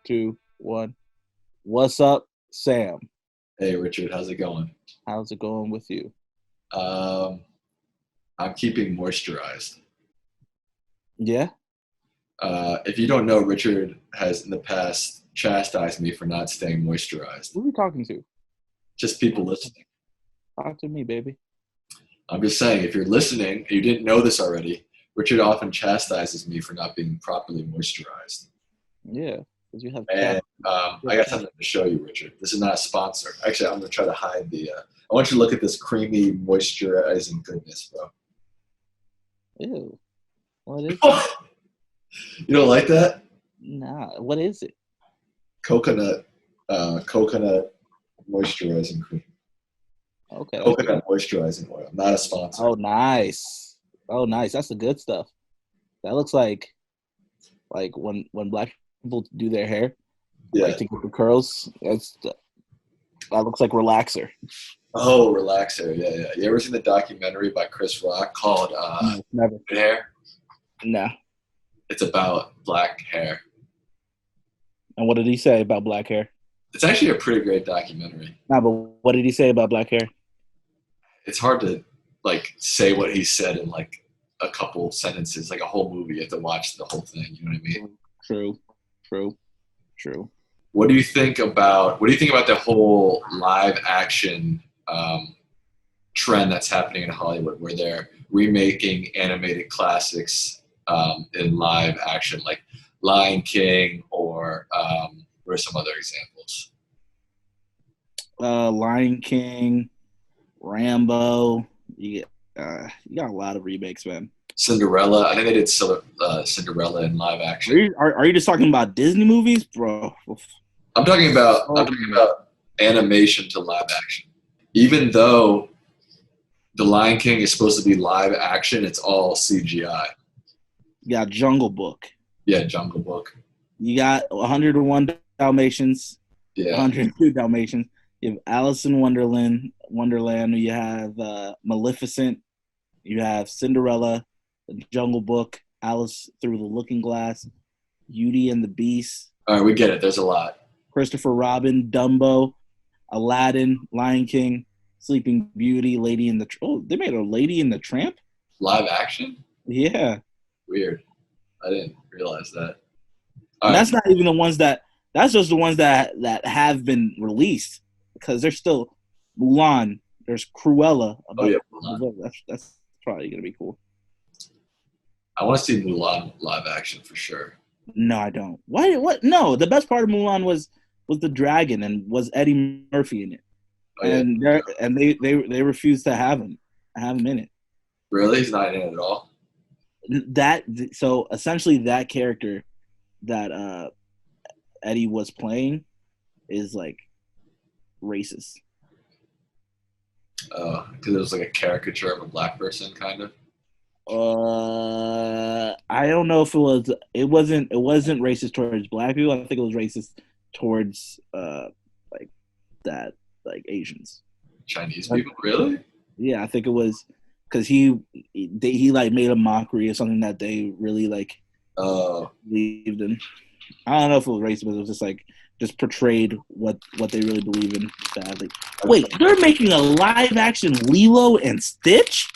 two, one. What's up, Sam? Hey Richard, how's it going? How's it going with you? Um, I'm keeping moisturized. Yeah? If you don't know, Richard has in the past chastised me for not staying moisturized. Who are you talking to? Just people listening. Talk to me, baby. I'm just saying, if you're listening and you didn't know this already, Richard often chastises me for not being properly moisturized. Yeah, because you have And I got something to show you, Richard. This is not a sponsor. Actually, I'm going to try to hide the. I want you to look at this creamy, moisturizing goodness, bro. Ew. What is it? You don't like that? Nah, what is it? Coconut moisturizing cream. Okay. Coconut moisturizing oil, not a sponsor. Oh, nice. Oh, nice. That's the good stuff. That looks like when black people do their hair, Yeah. like to get the curls. That looks like relaxer. Oh, relaxer. Yeah. You ever seen the documentary by Chris Rock called No, never. Good Hair? No. It's about black hair. And what did he say about black hair? It's actually a pretty great documentary. Nah, but what did he say about black hair? It's hard to say what he said in a couple sentences, like a whole movie. You have to watch the whole thing. You know what I mean? True. What do you think about the whole live action trend that's happening in Hollywood, where they're remaking animated classics in live action, like Lion King, or what are some other examples? Lion King, Rambo. You got a lot of remakes, man. Cinderella. I think they did Cinderella in live action. Are you just talking about Disney movies, bro? I'm talking about animation to live action. Even though the Lion King is supposed to be live action, it's all CGI. You got Jungle Book. Yeah, Jungle Book. You got 101 Dalmatians. Yeah. 102 Dalmatians. You have Alice in Wonderland. You have Maleficent. You have Cinderella, The Jungle Book, Alice Through the Looking Glass, Beauty and the Beast. All right, we get it. There's a lot. Christopher Robin, Dumbo, Aladdin, Lion King, Sleeping Beauty, Lady in the they made a Lady in the Tramp? Live action? Yeah. Weird. I didn't realize that. That's not even the ones that's just the ones that have been released, because there's still Mulan, there's Cruella. Mulan. That's probably going to be cool. I want to see Mulan live action for sure. No, I don't. What? No, the best part of Mulan was the dragon, and was Eddie Murphy in it. And they refused to have him in it. Really? He's not in it at all? So essentially that character that Eddie was playing is racist. Because it was like a caricature of a black person, kind of. I don't know if it wasn't racist towards black people. I think it was racist towards Asians. Chinese people, really? Yeah, I think it was because he made a mockery of something that they really believed in. I don't know if it was racist, but it was just portrayed what they really believe in badly. Wait, they're making a live action Lilo and Stitch?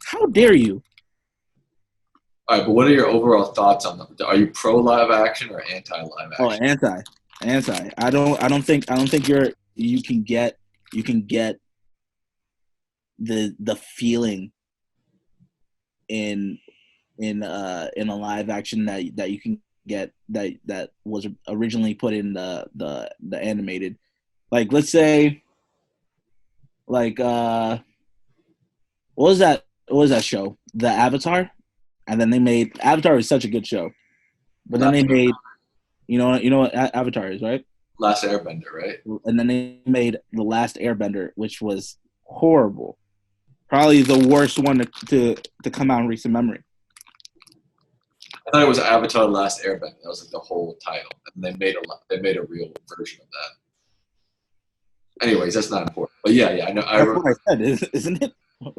How dare you? All right, but what are your overall thoughts on them? Are you pro live action or anti live action? Oh, anti. I don't think you can get the feeling in a live action that you can get that was originally put in the animated. Let's say what was that show? The Avatar? And then they made Avatar is such a good show. But then they made you know what Avatar is, right? Last Airbender, right? And then they made The Last Airbender, which was horrible. Probably the worst one to come out in recent memory. I thought it was Avatar: The Last Airbender. That was the whole title, and they made a real version of that. Anyways, that's not important. But yeah, I know. That's what I said, isn't it?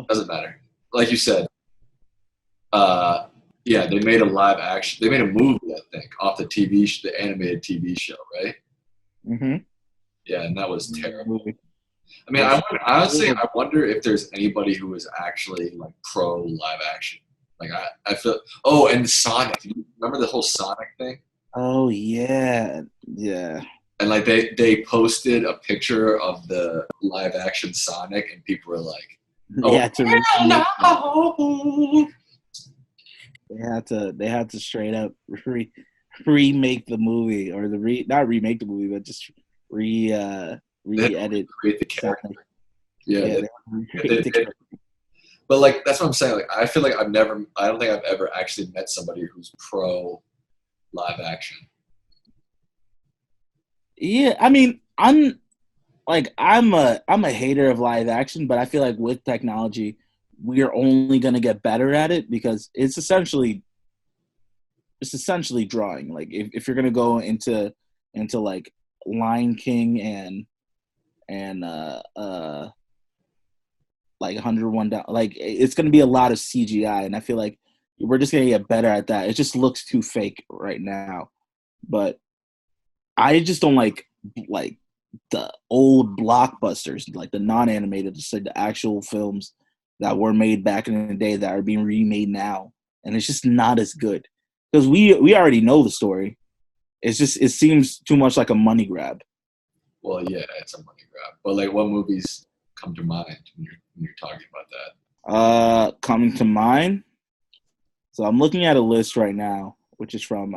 Doesn't matter. Like you said, Yeah, they made a live action. They made a movie, I think, off the the animated TV show, right? Mm-hmm. Yeah, and that was terrible. Movie. I mean, honestly, I wonder if there's anybody who is actually like pro live action. Like I feel. Oh, and Sonic. You remember the whole Sonic thing? Oh yeah, yeah. And like they posted a picture of the live action Sonic, and people were like, They "Oh had to hell no!" they had to straight up remake the movie, or not remake the movie, but just re-edit. Create the character. Yeah, Yeah, but like that's what I'm saying. Like I feel like I don't think I've ever actually met somebody who's pro live action. yeah. I mean, I'm a hater of live action, but I feel like with technology, we are only gonna get better at it because it's essentially drawing. Like if you're gonna go into like Lion King and like 101 down, like it's gonna be a lot of CGI, and I feel like we're just gonna get better at that. It just looks too fake right now, but I just don't like the old blockbusters, like the non-animated, just like the actual films that were made back in the day that are being remade now, and it's just not as good because we already know the story. It's just it seems too much like a money grab. Well, yeah, it's a money grab. But like, what movies come to mind when you're talking about that? Coming to mind. So I'm looking at a list right now, which is from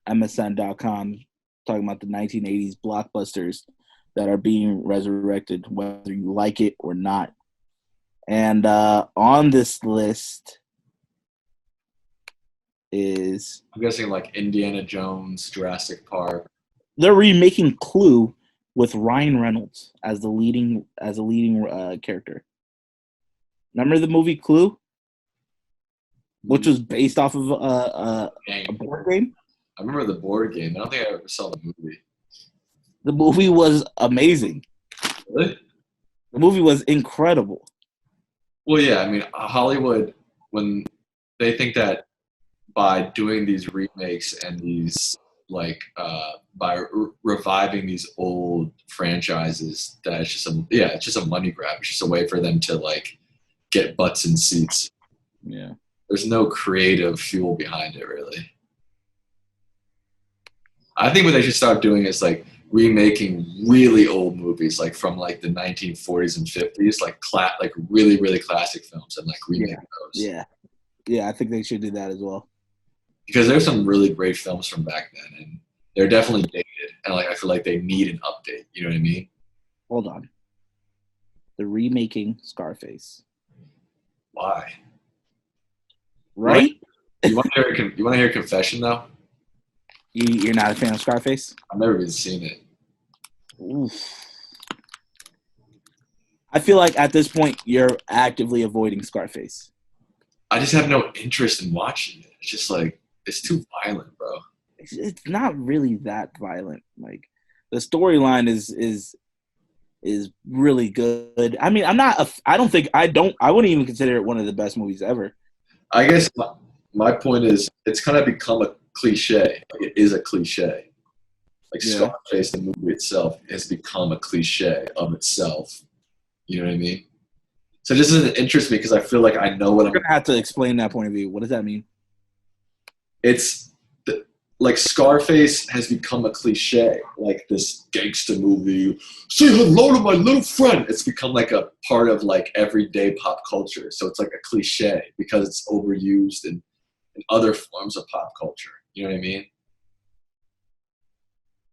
MSN.com, talking about the 1980s blockbusters that are being resurrected, whether you like it or not. And on this list is, I'm guessing like Indiana Jones, Jurassic Park. they're remaking Clue with Ryan Reynolds as the leading character. Remember the movie Clue, which was based off of a board game? I remember the board game. I don't think I ever saw the movie. The movie was amazing. Really? The movie was incredible. Well, yeah. I mean, Hollywood, when they think that by doing these remakes and these like by reviving these old franchises, that it's just a money grab. It's just a way for them to like get butts in seats. Yeah. There's no creative fuel behind it, really. I think what they should start doing is like remaking really old movies, like from like the 1940s and 50s, like really really classic films, and like remake those. Yeah. I think they should do that as well. Because there's some really great films from back then, and they're definitely dated, and like I feel like they need an update. You know what I mean? Hold on. They're remaking Scarface. Why? Right? You want to hear a confession though? You're not a fan of Scarface? I've never even seen it. Oof. I feel like at this point you're actively avoiding Scarface. I just have no interest in watching it. It's just like it's too violent, bro. It's not really that violent. Like the storyline is really good. I mean, I wouldn't even consider it one of the best movies ever. I guess my point is it's kind of become a cliche. Like it is a cliche. Like Scarface, the movie itself, has become a cliche of itself. You know what I mean? So it just doesn't interest me because I feel like I know what I'm going to have to explain that point of view. What does that mean? It's like Scarface has become a cliche, like this gangster movie. Say hello to my little friend. It's become like a part of like everyday pop culture. So it's like a cliche because it's overused in other forms of pop culture. You know what I mean?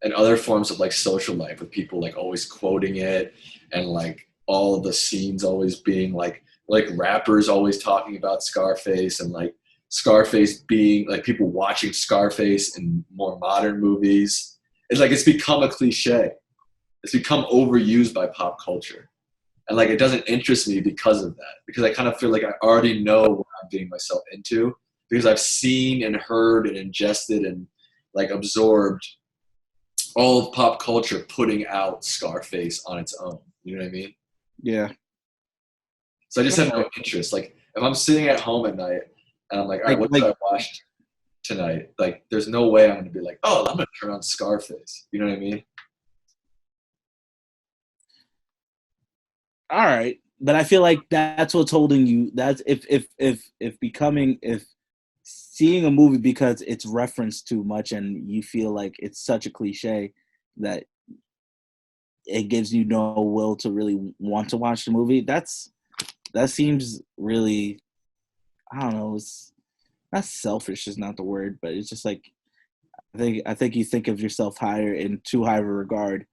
And other forms of like social life with people like always quoting it, and like all the scenes always being like rappers always talking about Scarface, and like Scarface being like people watching Scarface in more modern movies. It's like it's become a cliche. It's become overused by pop culture. And like it doesn't interest me because of that. Because I kind of feel like I already know what I'm getting myself into because I've seen and heard and ingested and like absorbed all of pop culture putting out Scarface on its own. You know what I mean? Yeah. So I just have no interest. Like if I'm sitting at home at night And I'm like, all right, what should I watch tonight? Like, there's no way I'm going to be like, oh, I'm going to turn on Scarface. You know what I mean? All right, but I feel like that's what's holding you. That's if seeing a movie because it's referenced too much and you feel like it's such a cliche that it gives you no will to really want to watch the movie. That seems really, I don't know. It's not selfish is not the word, but it's just like I think you think of yourself higher in too high of a regard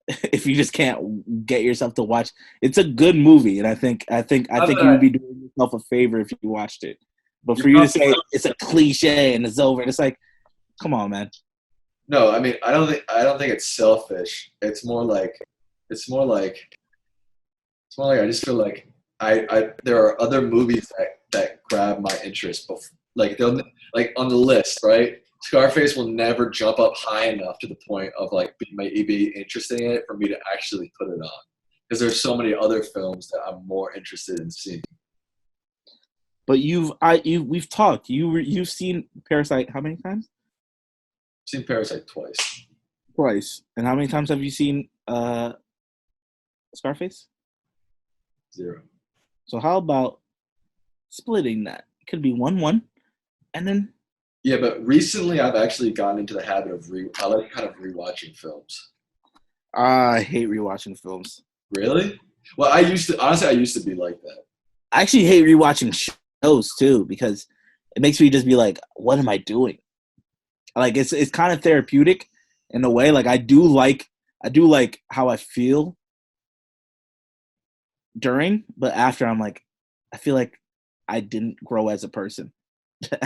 if you just can't get yourself to watch. It's a good movie, and I think you would be doing yourself a favor if you watched it. But for you to say it's a cliche and it's over, it's like, come on, man. No, I mean, I don't think it's selfish. It's more like I just feel like there are other movies that grab my interest, like on the list, right? Scarface will never jump up high enough to the point of like be interested in it for me to actually put it on, because there's so many other films that I'm more interested in seeing. But we've talked. You've seen Parasite how many times? I've seen Parasite twice. Twice. And how many times have you seen Scarface? 0. So how about splitting that? It could be 1-1, and then. Yeah, but recently I've actually gotten into the habit of I like kind of rewatching films. I hate rewatching films. Really? Well, I used to be like that. I actually hate rewatching shows too, because it makes me just be like, what am I doing? Like it's kind of therapeutic in a way. Like I do like how I feel during, but after I'm like, I feel like I didn't grow as a person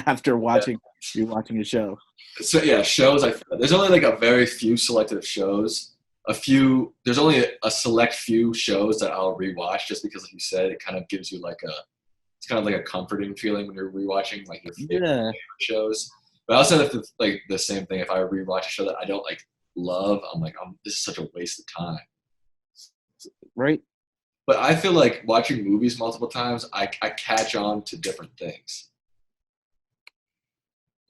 after rewatching a show. So yeah, shows. There's only like a very few selective shows. There's only a select few shows that I'll rewatch just because, like you said, it kind of gives you it's kind of like a comforting feeling when you're rewatching like your favorite shows. But I also have like the same thing. If I rewatch a show that I don't like love, I'm like, this is such a waste of time. Right. But I feel like watching movies multiple times, I catch on to different things.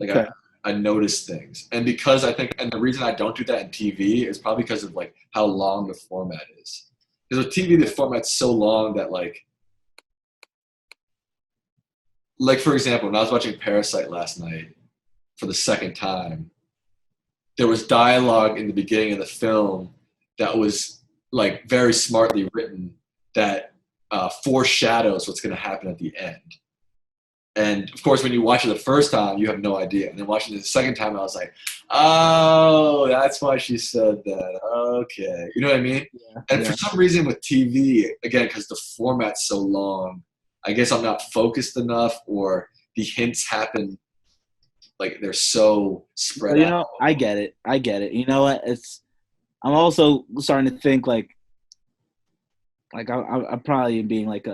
Like okay. I notice things. And because and the reason I don't do that in TV is probably because of like how long the format is. Because with TV, the format's so long that like for example, when I was watching Parasite last night for the second time, there was dialogue in the beginning of the film that was like very smartly written that foreshadows what's going to happen at the end. And of course, when you watch it the first time, you have no idea. And then watching it the second time, I was like, oh, that's why she said that. Okay. You know what I mean? Yeah, and for some reason with TV, again, because the format's so long, I guess I'm not focused enough, or the hints happen like they're so spread out. I get it. You know what? I'm also starting to think like I'm probably being like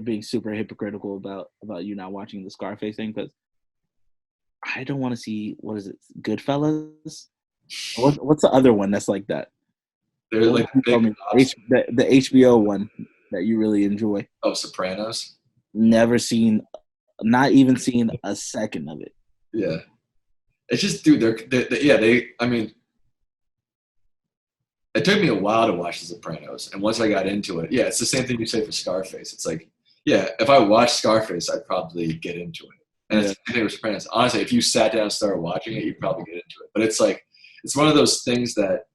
being super hypocritical about you not watching the Scarface thing, because I don't want to see, what is it, Goodfellas? What's the other one that's like that? There's like the HBO one that you really enjoy. Oh, Sopranos. Never seen, not even seen a second of it. Yeah, it's just, dude. I mean, it took me a while to watch The Sopranos, and once I got into it, yeah, it's the same thing you say for Scarface. It's like, yeah, if I watched Scarface, I'd probably get into it. And it's the same thing with Sopranos. Honestly, if you sat down and started watching it, you'd probably get into it. But it's like, it's one of those things that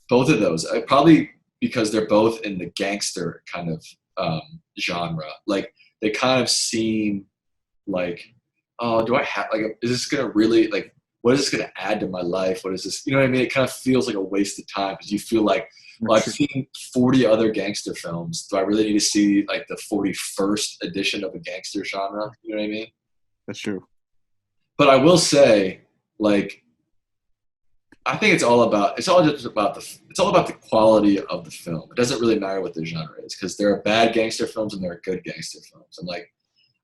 both of those, probably because they're both in the gangster kind of genre. Like, they kind of seem like, oh, do I have, like, is this going to really, like, what is this going to add to my life? What is this? You know what I mean? It kind of feels like a waste of time, because you feel like, well, I've seen 40 other gangster films. Do I really need to see like the 41st edition of a gangster genre? You know what I mean? That's true. But I will say, like, I think it's all about the quality of the film. It doesn't really matter what the genre is, because there are bad gangster films and there are good gangster films. And like,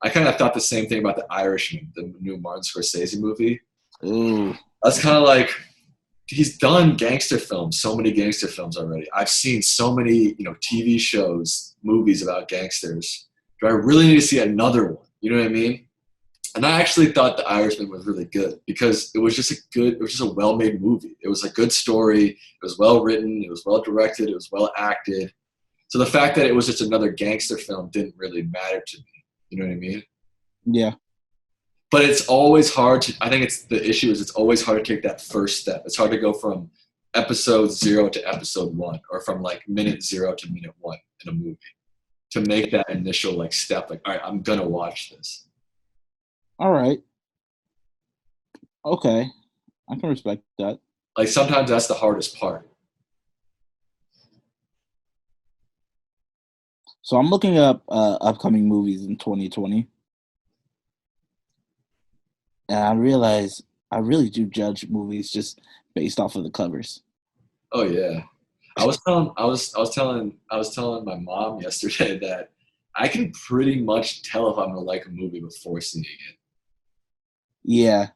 I kind of thought the same thing about The Irishman, the new Martin Scorsese movie. Ooh. That's kind of like, he's done gangster films, so many gangster films already. I've seen so many, TV shows, movies about gangsters. Do I really need to see another one? You know what I mean? And I actually thought The Irishman was really good because it was just a well-made movie. It was a good story. It was well written. It was well directed. It was well acted. So the fact that it was just another gangster film didn't really matter to me. You know what I mean? Yeah. But it's always hard to. I think the issue is it's always hard to take that first step. It's hard to go from episode 0 to episode 1, or from like minute 0 to minute 1 in a movie, to make that initial like step. Like, all right, I'm gonna watch this. All right. Okay. I can respect that. Like sometimes that's the hardest part. So I'm looking up upcoming movies in 2020. And I realize I really do judge movies just based off of the covers. Oh yeah. I was telling my mom yesterday that I can pretty much tell if I'm gonna like a movie before seeing it. Yeah.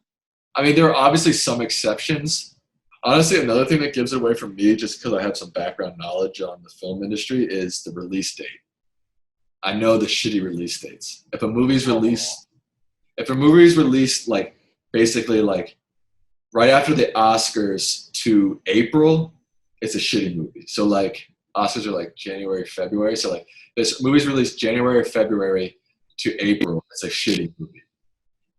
I mean, there are obviously some exceptions. Honestly, another thing that gives it away from me, just because I have some background knowledge on the film industry, is the release date. I know the shitty release dates. If a movie's released like basically like right after the Oscars to April, it's a shitty movie. So like Oscars are like January, February. So like this movie's released January, February to April, it's a shitty movie.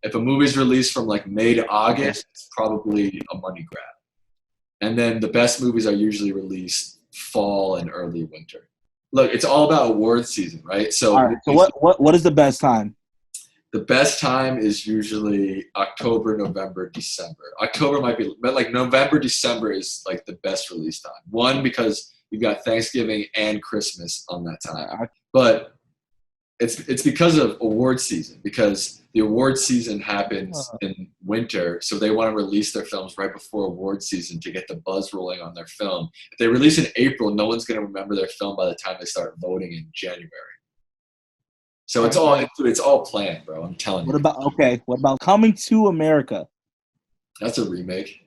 If a movie's released from like May to August, it's probably a money grab. And then the best movies are usually released fall and early winter. Look, it's all about award season, right? So, all right. So what is the best time? The best time is usually October, November, December. October might be, but like November, December is like the best release time. One, because you've got Thanksgiving and Christmas on that time. But it's because of award season, because the award season happens in winter, so they want to release their films right before award season to get the buzz rolling on their film. If they release in April, no one's going to remember their film by the time they start voting in January. So it's all planned, bro. I'm telling you. What about Coming to America? That's a remake.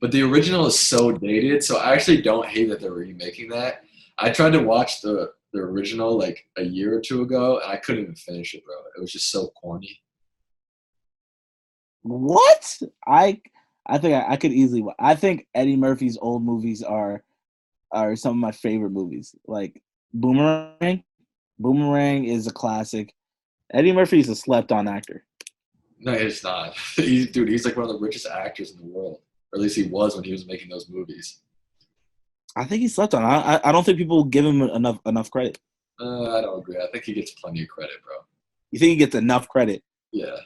But the original is so dated, so I actually don't hate that they're remaking that. I tried to watch the original like a year or two ago, and I couldn't even finish it, bro. It was just so corny. What? I think I could easily. I think Eddie Murphy's old movies are some of my favorite movies. Like Boomerang. Boomerang is a classic. Eddie Murphy is a slept-on actor. No, he's not. He's like one of the richest actors in the world. Or at least he was when he was making those movies. I think he slept on. I don't think people give him enough credit. I don't agree. I think he gets plenty of credit, bro. You think he gets enough credit? Yeah.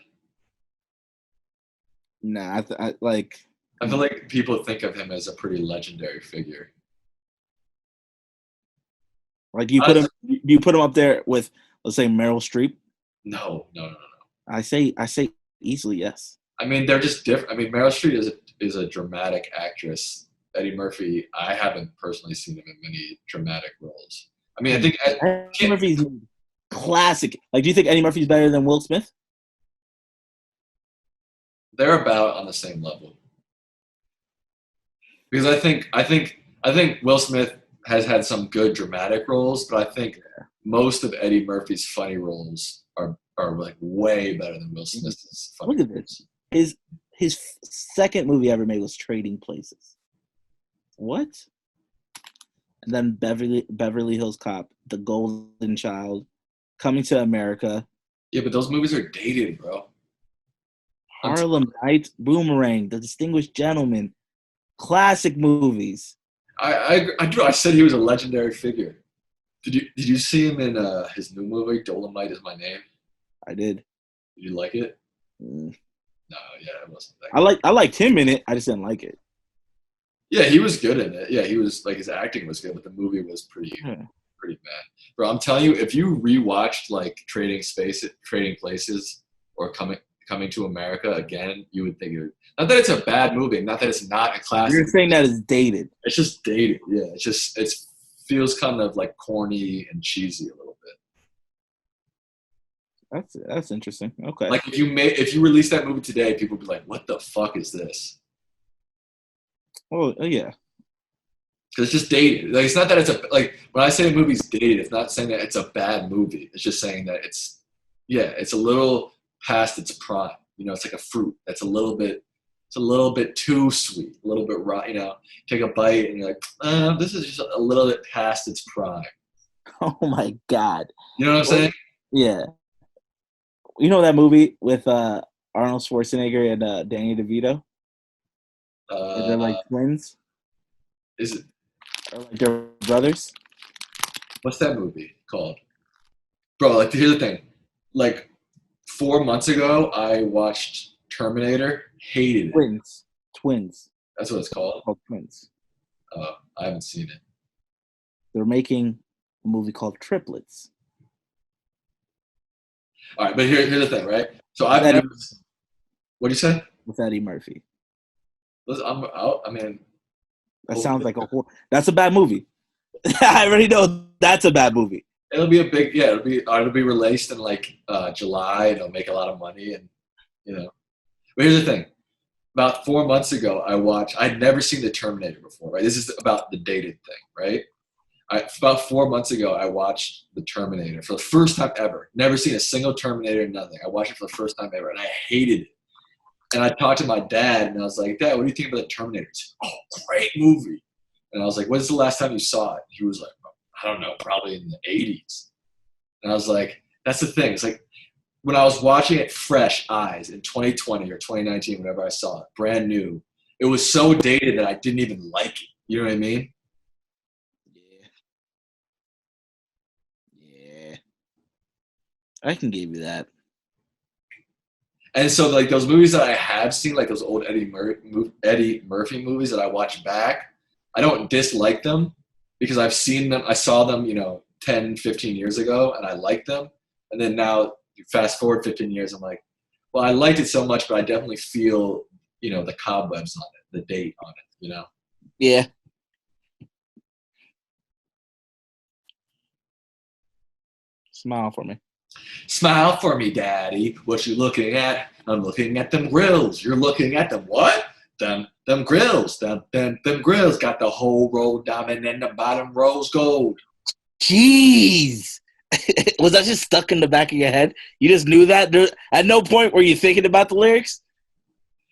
Nah, I feel like people think of him as a pretty legendary figure. Like you put him up there with, let's say, Meryl Streep? No. I say easily yes. I mean, they're just different. I mean, Meryl Streep is a dramatic actress. Eddie Murphy, I haven't personally seen him in many dramatic roles. I mean, I think Eddie Murphy's classic. Like, do you think Eddie Murphy's better than Will Smith? They're about on the same level. Because I think Will Smith has had some good dramatic roles, but I think most of Eddie Murphy's funny roles are like way better than Will Smith's funny roles. Look at this. His second movie ever made was Trading Places. What? And then Beverly Hills Cop, The Golden Child, Coming to America. Yeah, but those movies are dated, bro. Harlem Nights, Boomerang, The Distinguished Gentleman, classic movies. I said he was a legendary figure. Did you see him in his new movie, Dolomite Is My Name? I did. Did you like it? Mm. No, yeah, it wasn't that. I liked him in it. I just didn't like it. Yeah, he was good in it. Yeah, he was like his acting was good, but the movie was pretty bad. Bro, I'm telling you, if you rewatched like Trading Places or Coming to America again, you would think not that it's a bad movie, not that it's not a classic. You're saying that it's dated. It's just dated. Yeah, it feels kind of like corny and cheesy a little bit. That's interesting. Okay. Like if you release that movie today, people would be like, "What the fuck is this?" Oh yeah. Because it's just dated. Like it's not that it's when I say a movie's dated, it's not saying that it's a bad movie. It's just saying that it's a little past its prime. You know, it's like a fruit that's it's a little bit too sweet, a little bit raw. You know, take a bite and you're like, this is just a little bit past its prime. Oh my God. You know what I'm saying? Yeah. You know that movie with Arnold Schwarzenegger and Danny DeVito? Where they're Uh, like twins? is it? Or like they're brothers? What's that movie called, bro? Like, here's the thing. Like 4 months ago, I watched Terminator. Hated it. Twins. Twins. That's what it's called. Called twins. I haven't seen it. They're making a movie called Triplets. All right, but here's the thing, right? So With I've Eddie, never. What do you say? with Eddie Murphy. Listen, I'm out. I mean, That sounds like a horror. That's a bad movie. I already know that's a bad movie. it'll be a big, yeah. It'll be released in like July. And it'll make a lot of money, and you know. But here's the thing. About 4 months ago, I'd never seen the Terminator before, right? This is about the dated thing, right? About 4 months ago, I watched the Terminator for the first time ever. Never seen a single Terminator, nothing. I watched it for the first time ever, and I hated it. And I talked to my dad, and I was like, Dad, what do you think about the Terminator? He's like, oh, great movie. And I was like, when's the last time you saw it? He was like, I don't know, probably in the 80s. And I was like, that's the thing. It's like, when I was watching it fresh eyes in 2020 or 2019, whenever I saw it, brand new, it was so dated that I didn't even like it. You know what I mean? Yeah. Yeah. I can give you that. And so, like, those movies that I have seen, like those old Eddie Murphy movies that I watch back, I don't dislike them because I've seen them. I saw them, 10, 15 years ago, and I liked them. And then now, fast forward 15 years, I'm like, well, I liked it so much, but I definitely feel, the cobwebs on it, the date on it, Yeah. Smile for me. Smile for me, Daddy. What you looking at? I'm looking at them grills. You're looking at them what? Them grills. Them grills got the whole row diamond and the bottom rose gold. Jeez. Was that just stuck in the back of your head? You just knew that? At no point were you thinking about the lyrics?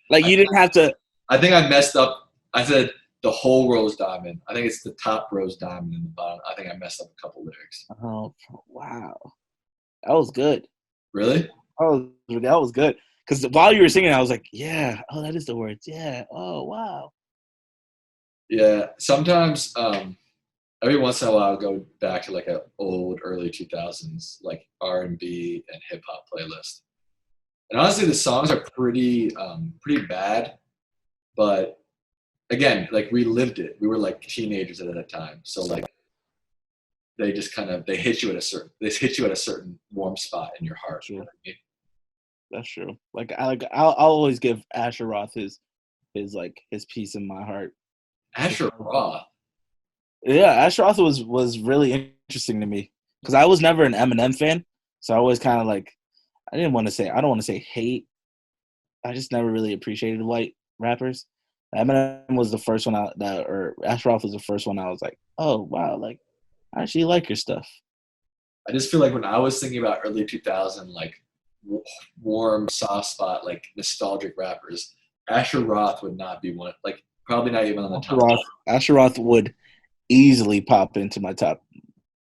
Like you didn't have to. I think I messed up. I said the whole rose diamond. I think it's the top rose diamond in the bottom. I think I messed up a couple lyrics. Oh, wow. That was good. Really? That was good. Because while you were singing, I was like, yeah. Oh, that is the words. Yeah. Oh, wow. Yeah. Sometimes, every once in a while, I'll go back to like an old early 2000s like R&B and hip hop playlist. And honestly, the songs are pretty bad, but again, like we lived it. We were like teenagers at that time, so like they just they hit you at a certain warm spot in your heart. Sure. You know what I mean? That's true. I'll always give Asher Roth his piece in my heart. Asher Roth. Yeah, Asher Roth was really interesting to me because I was never an Eminem fan, so I always kind of like I don't want to say hate. I just never really appreciated white rappers. Eminem was the first one or Asher Roth was the first one I was like, oh wow, like I actually like your stuff. I just feel like when I was thinking about early 2000, like warm, soft spot, like nostalgic rappers, Asher Roth would not be one. Like probably not even on the top. Asher Roth would easily pop into my top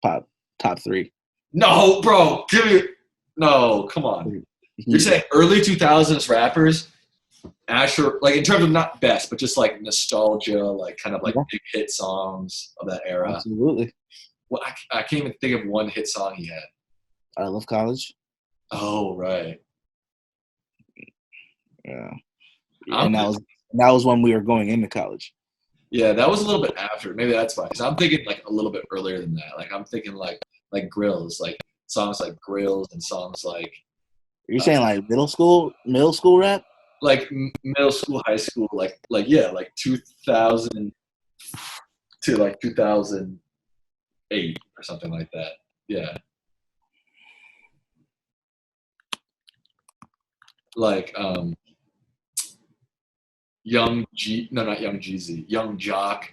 3. No, bro, no, come on. You're saying early 2000s rappers, Asher, like in terms of not best, but just like nostalgia, like kind of like big hit songs of that era. Absolutely. Well, I can't even think of one hit song he had. I Love College. Oh, right. Yeah. And that was when we were going into college. Yeah, that was a little bit after. Maybe that's why. Because I'm thinking like a little bit earlier than that. Like I'm thinking like Grills, like songs like Grills and songs like. You're saying like middle school rap? Like middle school, high school, like 2000 to like 2008 or something like that. Yeah. Like Young Jeezy, Young Jock.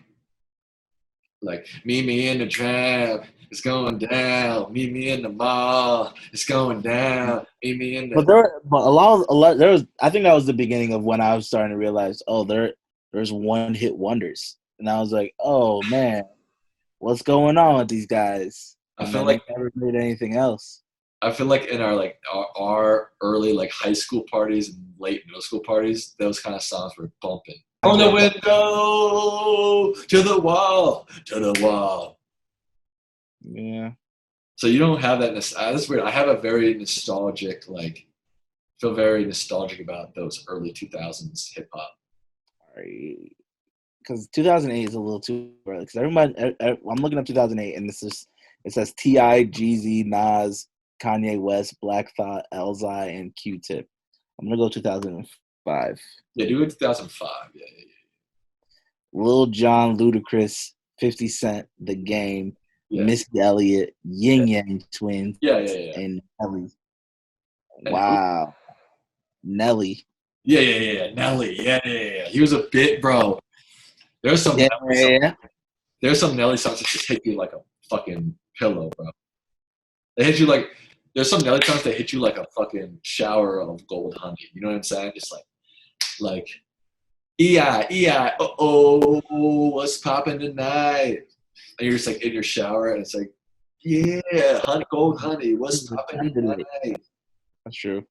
Like, meet me in the trap, it's going down. Meet me in the mall, it's going down. Meet me in the. But a lot. There was. I think that was the beginning of when I was starting to realize, oh, there's one hit wonders, and I was like, oh man, what's going on with these guys? I And feel then they like never made anything else. I feel like in our like our early like high school parties and late middle school parties, those kind of songs were bumping. From the window to the wall, to the wall. Yeah. So you don't have that. That's weird. I have a very nostalgic, like, feel very nostalgic about those early 2000s hip hop. Because 2008 is a little too early. Because I'm looking up 2008, and it says T.I., Jeezy, Nas, Kanye West, Black Thought, Elzai, and Q-Tip. I'm gonna go 2005. Yeah, do it 2005. Yeah. Lil Jon, Ludacris, 50 Cent, The Game, Missy Elliott, Yin Yang Twins, and Nelly. Wow. Nelly. Yeah. Nelly. Yeah. He was a bit, bro. There's some Nelly songs that just hit you like a fucking pillow, bro. They hit you like, there's some Nelly songs that hit you like a fucking shower of gold honey. You know what I'm saying? Just like, E-I, what's popping tonight? And you're just like in your shower and it's like, yeah, honey, gold honey, what's popping tonight? That's true.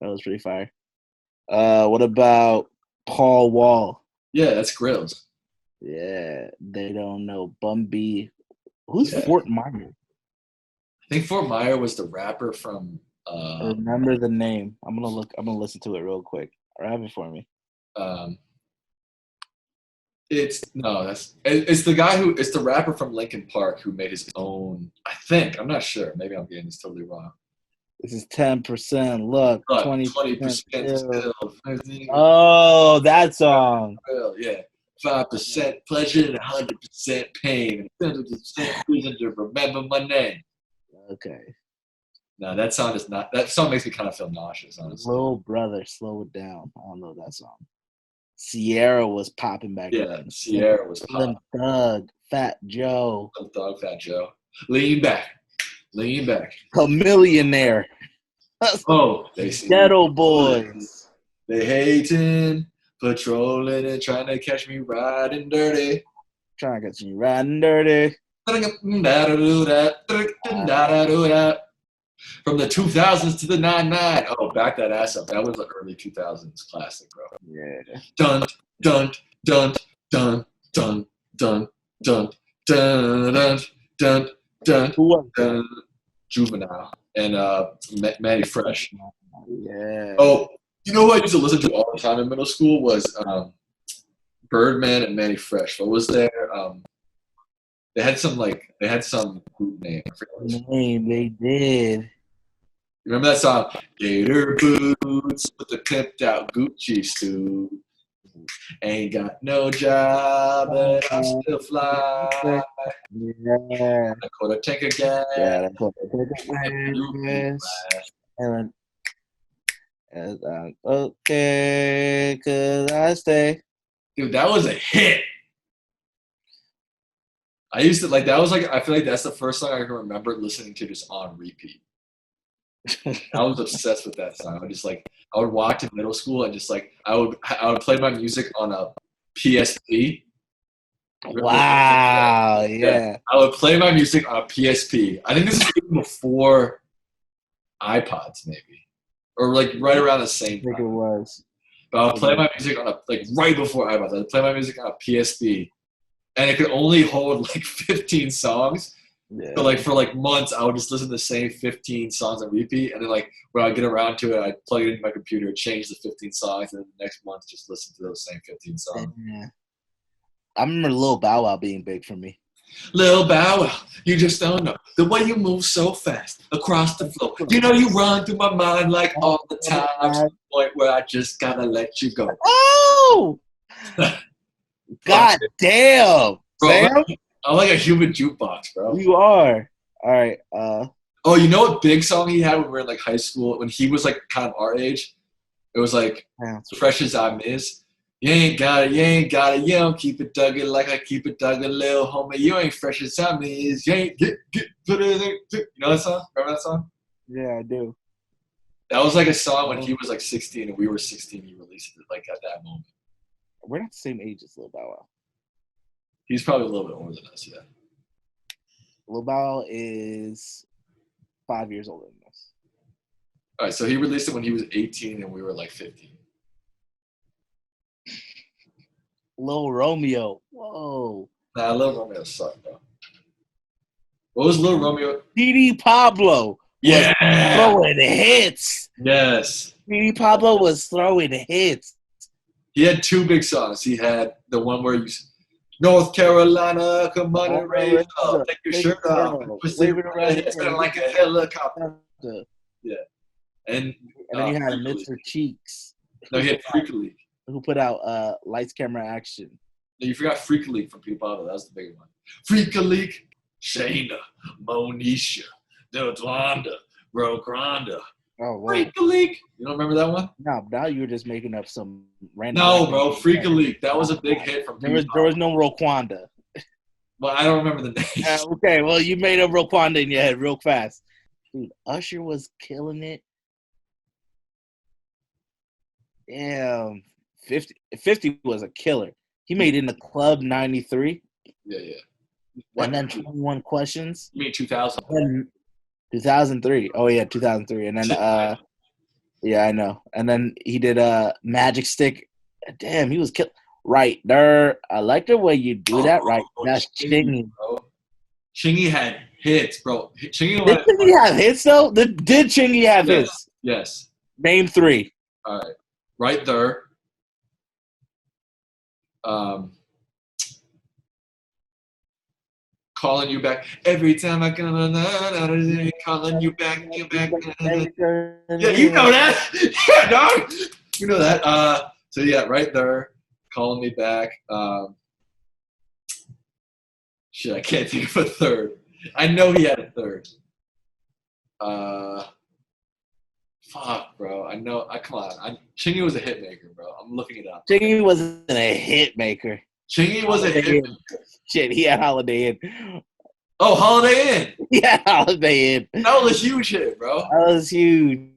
That was pretty fire. What about Paul Wall? Yeah, that's Grills. Yeah, they don't know. Bun B. Who's Fort Minor? I think Fort Minor was the rapper from. I remember the name. I'm gonna listen to it real quick. Rap it for me. It's the guy it's the rapper from Linkin Park who made his own. I think, I'm not sure. Maybe I'm getting this totally wrong. This is 10% luck, 20% still. Oh, that song. Yeah. 5% pleasure and 100% pain. 100% reason to remember my name. Okay. No, that song makes me kind of feel nauseous, honestly. Little Brother, Slow It Down. I don't know that song. Sierra was popping back then. Yeah, Sierra was popping. Thug, Fat Joe. Thug, Fat Joe. Lean back. A Millionaire. Oh, they see Ghetto Boys. They hating, patrolling, and trying to catch me riding dirty. From the 2000s to the 99. Oh, back that ass up. That was the early 2000s classic, bro. Yeah. Dun, dun, dun, dun, dun, dun, dun, dun, dun, dun, dun. Juvenile and Manny Fresh. Yeah. Oh, you know what I used to listen to all the time in middle school was Birdman and Manny Fresh. What was their they had some group name. They did. Remember that song? Gator boots with the pimped out Gucci suit. Ain't got no job, but I still fly. Yeah. I caught a tank again. Yeah. Okay, 'cause I stay. Dude, that was a hit. I used to I feel like that's the first song I can remember listening to just on repeat. I was obsessed with that song. I would walk to middle school and just like I would play my music on a PSP. Wow, yeah. I would play my music on a PSP. I think this is even before iPods, maybe, or like right around the same time. I think it was. But I would play my music on right before iPods. I would play my music on a PSP, and it could only hold like 15 songs. Yeah. So for months, I would just listen to the same 15 songs on repeat, and then when I get around to it, I'd plug it into my computer, change the 15 songs, and then the next month just listen to those same 15 songs. Yeah. I remember Lil Bow Wow being big for me. Lil Bow Wow, you just don't know the way you move so fast across the floor. You know you run through my mind like all the time, to the point where I just gotta let you go. Oh, God damn, bro, Sam. I'm like a human jukebox, bro. You are. All right. Oh, you know what big song he had when we were in high school? When he was kind of our age? It was Fresh as I'm Is. You ain't got it, you ain't got it. You don't keep it dug like I keep it dug little homie. You ain't fresh as time is. You ain't put it in. You know that song? Remember that song? Yeah, I do. That was like a song when he was like 16 and we were 16. He released it like at that moment. We're not the same age as Lil Bow Wow. He's probably a little bit older than us, yeah. Lil Bow Wow is 5 years older than us. All right, so he released it when he was 18 and we were like 15. Lil Romeo. Whoa. Nah, Lil Romeo sucked, bro. What was Lil Romeo? D.D. Pablo. Yeah. Throwing hits. Yes. D.D. Pablo was throwing hits. He had two big songs. He had the one where you North Carolina, come on and raise up, take your shirt off, twist it around your head like a helicopter. Yeah. And then you had Mr. Cheeks. No, he had Freak League. Who put out Lights, Camera, Action. No, you forgot Freak League from Pete Pablo. That was the big one. Freak League, Shayna, Monisha, Delwanda, Bro Granda. Oh, wow. Freak League. You don't remember that one? No, now you were just making up some random. No, bro. Freak League. That was a big hit from Pete Pablo. There was no Roquanda. Well, I don't remember the name. Okay, well, you made up Roquanda in your head real fast. Dude, Usher was killing it. Damn. 50 was a killer. He made it in the club 93. Yeah. And then 21 Questions. You mean 2000? 2003. Oh, yeah, 2003. And then, yeah, I know. And then he did Magic Stick. Damn, he was killing. Right there. I like the way you do that. Right. That's Chingy. Chingy had hits, bro. Did Chingy have hits, though? Did Chingy have hits? Yes. Name 3. All right. Right there. Calling you back every time I come on, calling you back. Yeah, you know that. Yeah, dog. You know that. So yeah, right there, calling me back. Shit, I can't think of a third. I know he had a third. Fuck, bro. I know. Come on. Chingy was a hit maker, bro. I'm looking it up. Chingy wasn't a hit maker. Chingy was a hit maker. Shit, he had Holiday Inn. Oh, Holiday Inn. Yeah, Holiday Inn. That was a huge hit, bro. That was huge.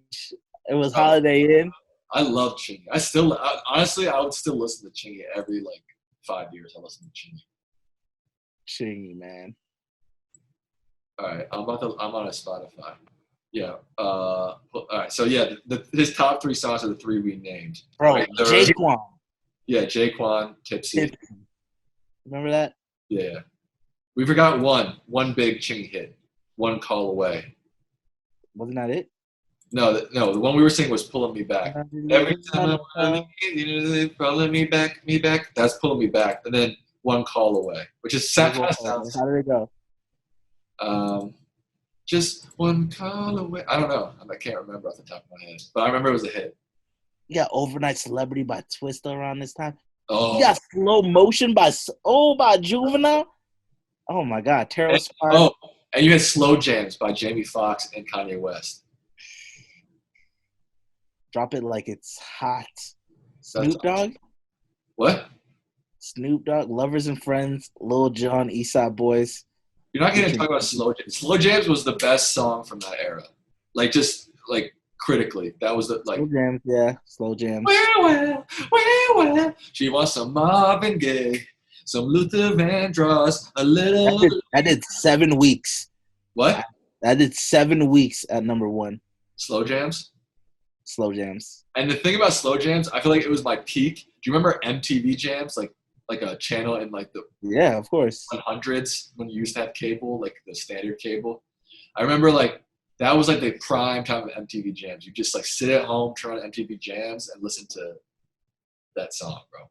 It was Holiday Inn. I love Chingy. Honestly, I would still listen to Chingy every 5 years. I listen to Chingy. Chingy, man. All right, I'm on a Spotify. Yeah. All right. So yeah, his top 3 songs are the 3 we named. Bro, right? Jaquan. Yeah, Jaquan, Tipsy. Remember that? Yeah. We forgot one big Chingy hit. One Call Away. Wasn't that it? No, the one we were singing was Pulling Me Back. Every time I'm pulling me back. That's Pulling Me Back. And then One Call Away, which is sad. How did it go? Just one call away. I don't know. I can't remember off the top of my head, but I remember it was a hit. You got Overnight Celebrity by Twista around this time. Oh. You got Slow Motion by Juvenile. Oh my God, Terrell Sparks. Oh, and you had Slow Jams by Jamie Foxx and Kanye West. Drop It Like It's Hot. Snoop Dogg. What? Snoop Dogg, Lovers and Friends, Lil Jon, Eastside Boys. You're not going to talk about Slow Jams. Slow Jams was the best song from that era. Critically. That was the Slow Jams, yeah. Slow Jams. Well. She wants some Marvin Gaye, some Luther Vandross, a little. That did 7 weeks. What? That did 7 weeks at number 1. Slow Jams? Slow Jams. And the thing about Slow Jams, I feel like it was my peak. Do you remember MTV Jams? Like a channel in the yeah, of course 100s when you used to have cable, the standard cable. I remember that was the prime time of MTV Jams. You just sit at home, turn on MTV Jams, and listen to that song, bro.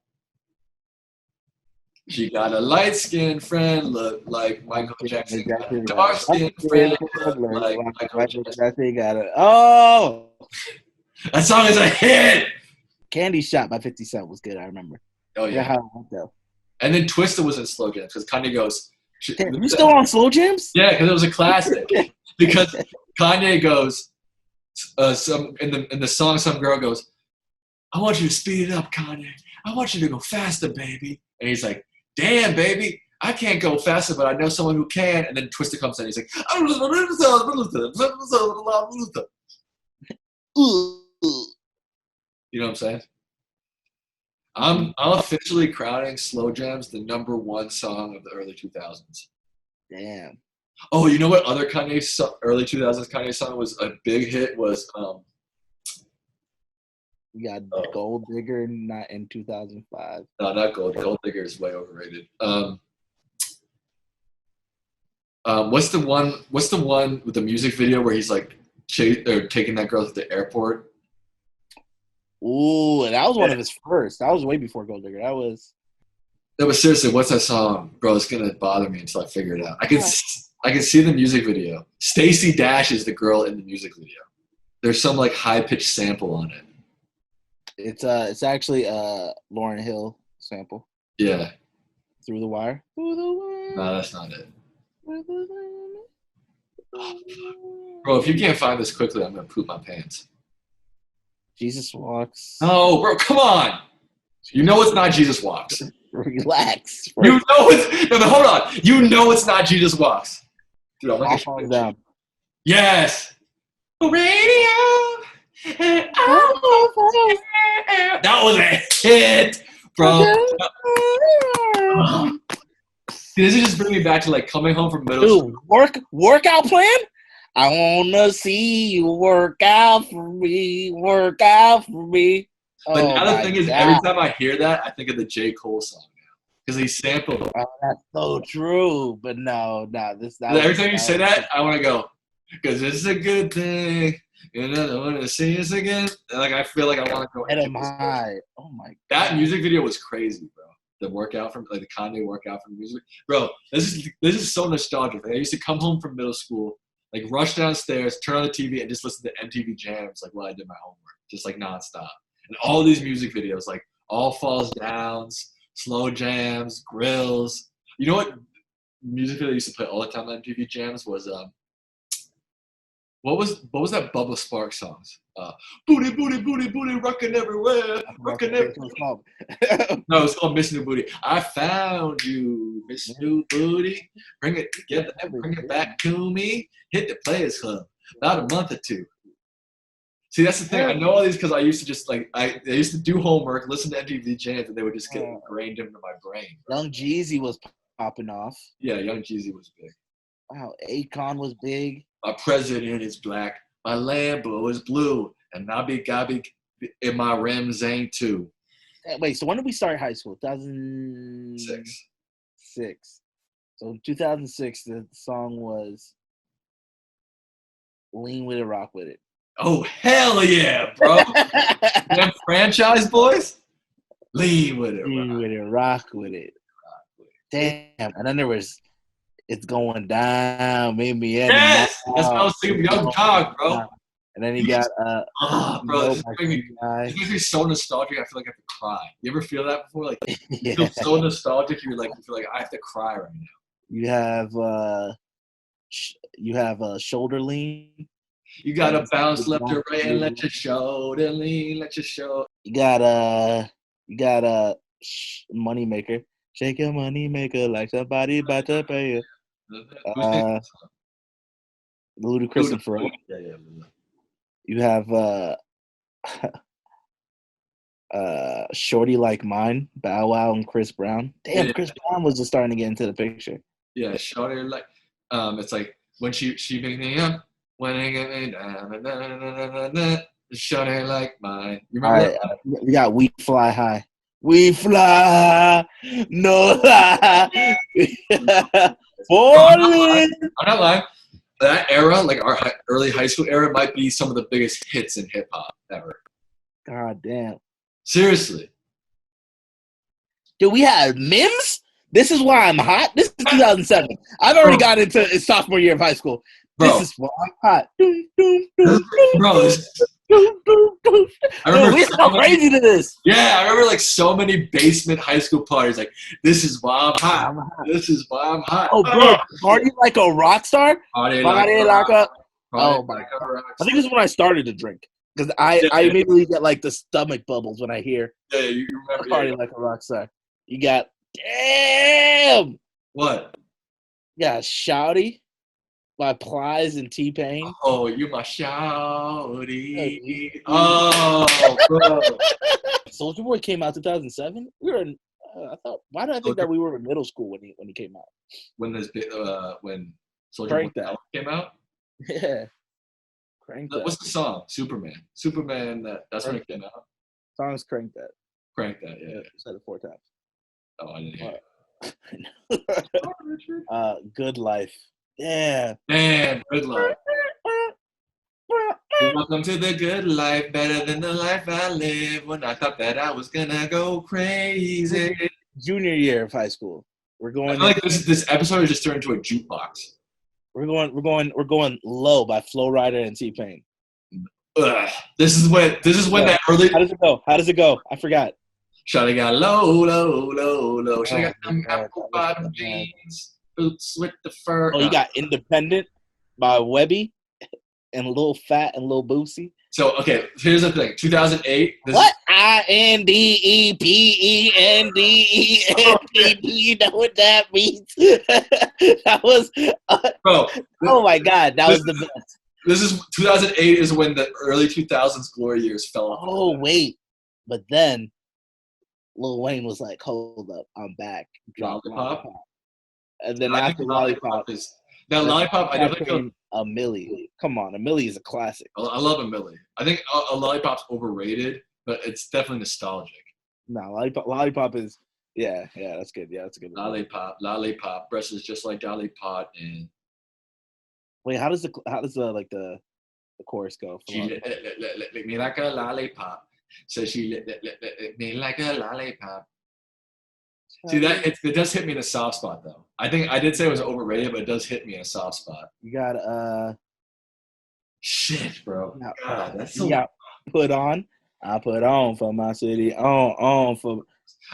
She got a light-skinned friend, look like Michael Jackson. Got a dark-skinned friend, look like Michael Jackson. Got it. Oh, that song is a hit. Candy Shop by 50 Cent was good. I remember. Oh yeah. How it went, though. And then Twista was in Slow Jams because Kanye goes. Damn, you still on Slow Jams? Yeah, because it was a classic. Because Kanye goes, in the song, some girl goes, I want you to speed it up, Kanye. I want you to go faster, baby. And he's like, damn, baby, I can't go faster, but I know someone who can. And then Twista comes in. He's like, you know what I'm saying? I'm officially crowning Slow Jams the #1 song of the early 2000s. Damn. Oh, you know what other early 2000s Kanye song was a big hit was We got Gold Digger not in 2005. No, not Gold. Gold Digger is way overrated. What's the one with the music video where he's like taking that girl to the airport? Ooh, and that was one of his first. That was way before Gold Digger. That was Seriously, what's that song? Bro, it's gonna bother me until I figure it out. I can see the music video. Stacey Dash is the girl in the music video. There's some like high pitched sample on it. It's actually Lauryn Hill sample. Yeah. Through the Wire. Through the Wire. No, that's not it. Bro, if you can't find this quickly, I'm gonna poop my pants. Jesus Walks. No, bro, come on. You know it's not Jesus Walks. Relax. You know it's no, hold on. You know it's not Jesus Walks. Dude, I'm like down. Yes. Radio. That was a hit, bro. This is just bringing me back to like coming home from middle school. Workout plan? I wanna see you work out for me. Work out for me. But now the thing is, every time I hear that, I think of the J. Cole song now because he sampled it. Oh, that's so true. But no. Every time you say that, I want to go because it's a good thing. You know, I want to see us again. And, like I feel like I want to go. Hit him high. Oh my god. That music video was crazy, bro. The workout from like the Kanye workout from music, bro. This is so nostalgic. Like, I used to come home from middle school, like rush downstairs, turn on the TV, and just listen to MTV Jams like while I did my homework, just like nonstop. And all these music videos, like All Falls Downs, Slow Jams, Grills. You know what music video I used to play all the time on MTV Jams was what was that Bubba Sparks songs? Booty, booty, booty, booty, rockin' everywhere, rockin' everywhere. No, it's called Miss New Booty. I found you, Miss New Booty. Bring it together, bring it back to me. Hit the Players Club. About a month or two. See, that's the thing. I know all these because I used to just like I used to do homework, listen to MTV Jams, and they would just get ingrained into my brain. Young Jeezy was popping off. Yeah, Young Jeezy was big. Wow, Akon was big. My president is black. My Lambo is blue, and Nabi Gabi in my rims ain't too. Wait, so when did we start high school? 2006. So 2006, the song was "Lean with It, Rock with It." Oh, hell yeah, bro. Them franchise boys? Lean with it. Lean with it, rock with it. Damn. And then there was It's Going Down, Made Me Yes! That's what I was thinking of Young Dog, bro. And then you got bro, this makes me so nostalgic. I feel like I have to cry. You ever feel that before? Like you feel so nostalgic, you feel like I have to cry right now. You have Shoulder Lean. You gotta bounce left or right and let your shoulder lean, let your shoulder. You got Money Maker. Shake your money maker like somebody about to pay you. Ludacris and Pharrell. Yeah. You have Shorty Like Mine, Bow Wow and Chris Brown. Damn, yeah. Chris Brown was just starting to get into the picture. Yeah, Shorty like it's like when she picked me up, when I get me down, Shorty Like Mine. You remember that? We got We Fly High. We fly, no lie. I'm not lying. That era, like our early high school era, might be some of the biggest hits in hip hop ever. God damn. Seriously. Dude, we had Mims? This Is Why I'm Hot? This is 2007. I've already got into sophomore year of high school. This is why I'm hot. Bro, Dude, we so crazy to this. Yeah, I remember like so many basement high school parties. Like, this is why I'm hot. This is why I'm hot. Oh, bro, party like a rock star? Party like a... Oh, my God. I think this is when I started to drink. Because I immediately get like the stomach bubbles when I hear Yeah, you remember. Party Like a Rock Star. You got, damn! What? Yeah, Shouty by Plies and T-Pain. Oh, you my shawty. Oh, bro. Soulja Boy came out 2007. We were in, why did I think that we were in middle school when he came out? When Soulja Crank Boy That. came out? Yeah. Crank That. What's the song? Superman. Superman, that's when it came out? Song's Crank That. Crank That, yeah. Said it 4 times. Oh, I didn't hear it. Good Life. Yeah. Man, Good Life. Welcome to the good life, better than the life I live. When I thought that I was gonna go crazy. Junior year of high school. We're going. I feel like this episode has just turned into a jukebox. We're going low by Flo Rida and T-Pain. This is when that early. How does it go? I forgot. Shawty got low. Shawty got them apple bottom jeans, boots with the fur. Oh, you got Independent by Webby and Lil Fat and Lil Boosie. So, okay, here's the thing. 2008. What? INDEPENDENTP. Do you know what that means? That was... Bro. Oh, my God. That was the best. This is 2008 is when the early 2000s glory years fell off. Oh, wait. But then Lil Wayne was like, hold up, I'm back. Lollipop. And then after Lollipop... Now, Lollipop, I definitely feel... A Milli. Come on, A Milli is a classic. I love A Milli. I think a Lollipop's overrated, but it's definitely nostalgic. No, Lollipop is... Yeah, that's good. Yeah, that's a good one. Lollipop. Breast is just like Dolly Parton. Wait, how does the chorus go? She lick me like a lollipop. So she lick me like a lollipop. See, that it does hit me in a soft spot, though. I think I did say it was overrated, but it does hit me in a soft spot. You got shit, bro. God, that's so. You got Put On. I put on for my city. On for.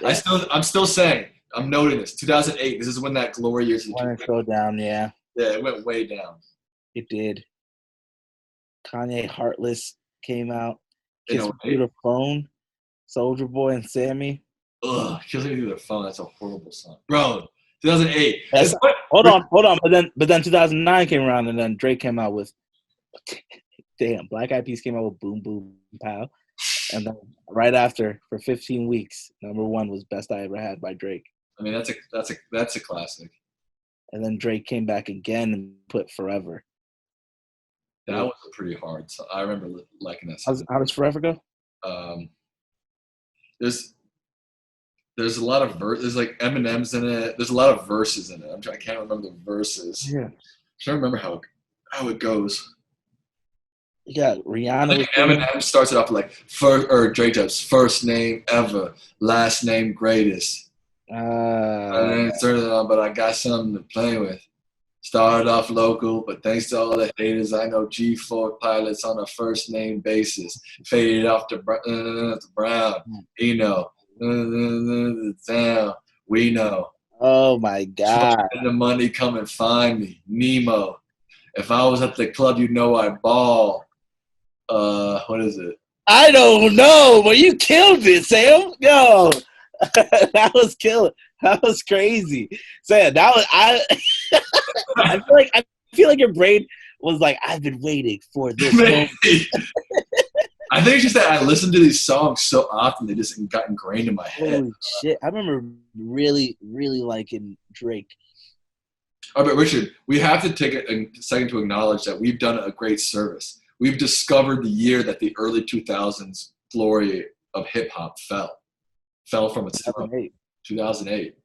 I'm still saying. I'm noting this. 2008. This is when that glory years. Went so down, yeah. Yeah, it went way down. It did. Kanye Heartless came out. Kiss Me Through the Phone. Soulja Boy and Sammy. Ugh, Kiss Me Through the Phone. That's a horrible song, bro. 2008. Hold on. But then 2009 came around, and then Drake came out with. Damn, Black Eyed Peas came out with Boom Boom Pow, and then right after, for 15 weeks, #1 was Best I Ever Had by Drake. I mean, that's a classic. And then Drake came back again and put Forever. That was a pretty hard song. I remember liking that song. How does Forever go? There's a lot of there's like Eminem's in it. There's a lot of verses in it. I can't remember the verses. Yeah. I'm trying to remember how it goes. Yeah, Rihanna. I think Eminem starts it off like Drake does first name ever, last name greatest. I didn't turn it on, but I got something to play with. Started off local, but thanks to all the haters, I know G4 pilots on a first name basis. Faded off to Brown, down, we know. Oh my God! The money, come and find me, Nemo. If I was at the club, you know I ball. What is it? I don't know, but you killed it, Sam. Yo, that was killer. That was crazy. Sam, that was I feel like your brain was like, I've been waiting for this moment. I think it's just that I listened to these songs so often they just got ingrained in my head. Holy shit! I remember really, really liking Drake. All right, but Richard, we have to take a second to acknowledge that we've done a great service. We've discovered the year that the early 2000s glory of hip-hop fell from its throne. 2008.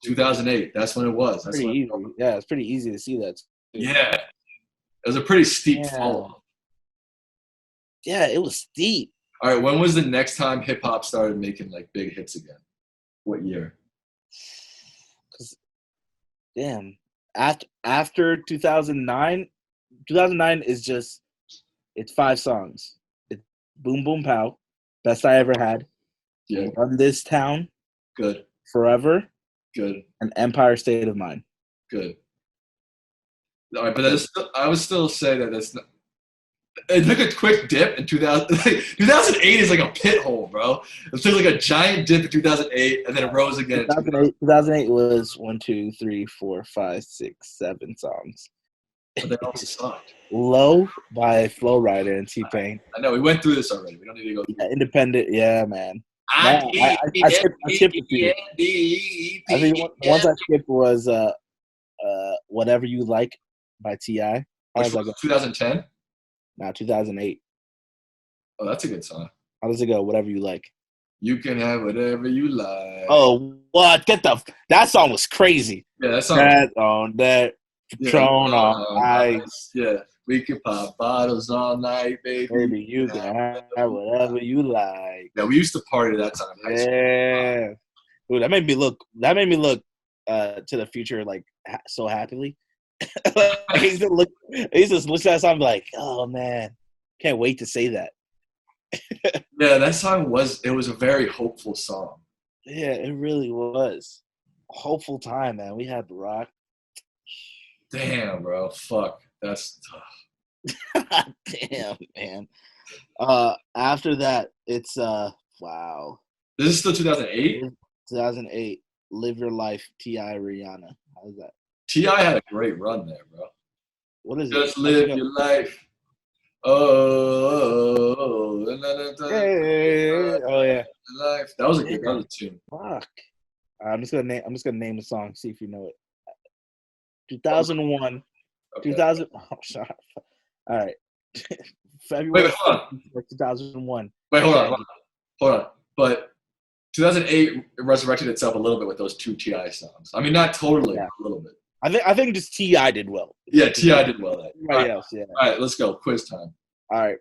2008. That's when it was. That's pretty easy. Yeah, it's pretty easy to see that. Yeah. It was a pretty steep fall. Yeah, it was steep. All right, when was the next time hip-hop started making, like, big hits again? What year? Damn. After 2009 is just, it's 5 songs. It's Boom Boom Pow, Best I Ever Had, Run This Town, good, Forever, good, and Empire State of Mind. Good. All right, but I would still say that It took a quick dip in 2000. 2008 is like a pit hole, bro. It took like a giant dip in 2008, and then it rose again in 2008 was 1, 2, 3, 4, 5, 6, 7 songs. But they all sucked. Low by Flow Rider and T-Pain. I know we went through this already. We don't need to go through Yeah, Independent, yeah, man. I skipped a few. I think the ones I skipped was Whatever You Like by T.I. Which was 2010? Nah, 2008. Oh, that's a good song. How does it go? Whatever You Like. You can have whatever you like. Oh, what? That song was crazy. Yeah, that song. That on that Patron on ice. Yeah, we can pop bottles all night, baby. Baby, you can have whatever you like. Yeah, we used to party to that song in high school. Yeah. Dude, that made me look to the future like so happily. He just looks at that song like, oh man, can't wait to say that. Yeah, that song was a very hopeful song. Yeah, it really was. Hopeful time, man. We had the rock. Damn, bro. Fuck. That's tough. Damn, man. After that, it's wow. This is still 2008? 2008. Live Your Life, T.I. Rihanna. How's that? T.I. had a great run there, bro. What is it? Just live your life. Oh, yeah. Life. That was a good tune. Fuck. I'm just gonna name the song. See if you know it. 2001. Okay. 2000. Oh, sorry. All right. February. Wait, hold on. 2001. Wait, hold on. But 2008 resurrected itself a little bit with those two T.I. songs. I mean, not totally, yeah. A little bit. I think just T.I. did well. Yeah, T.I. did well. Everybody else, yeah. All right, let's go. Quiz time. All right.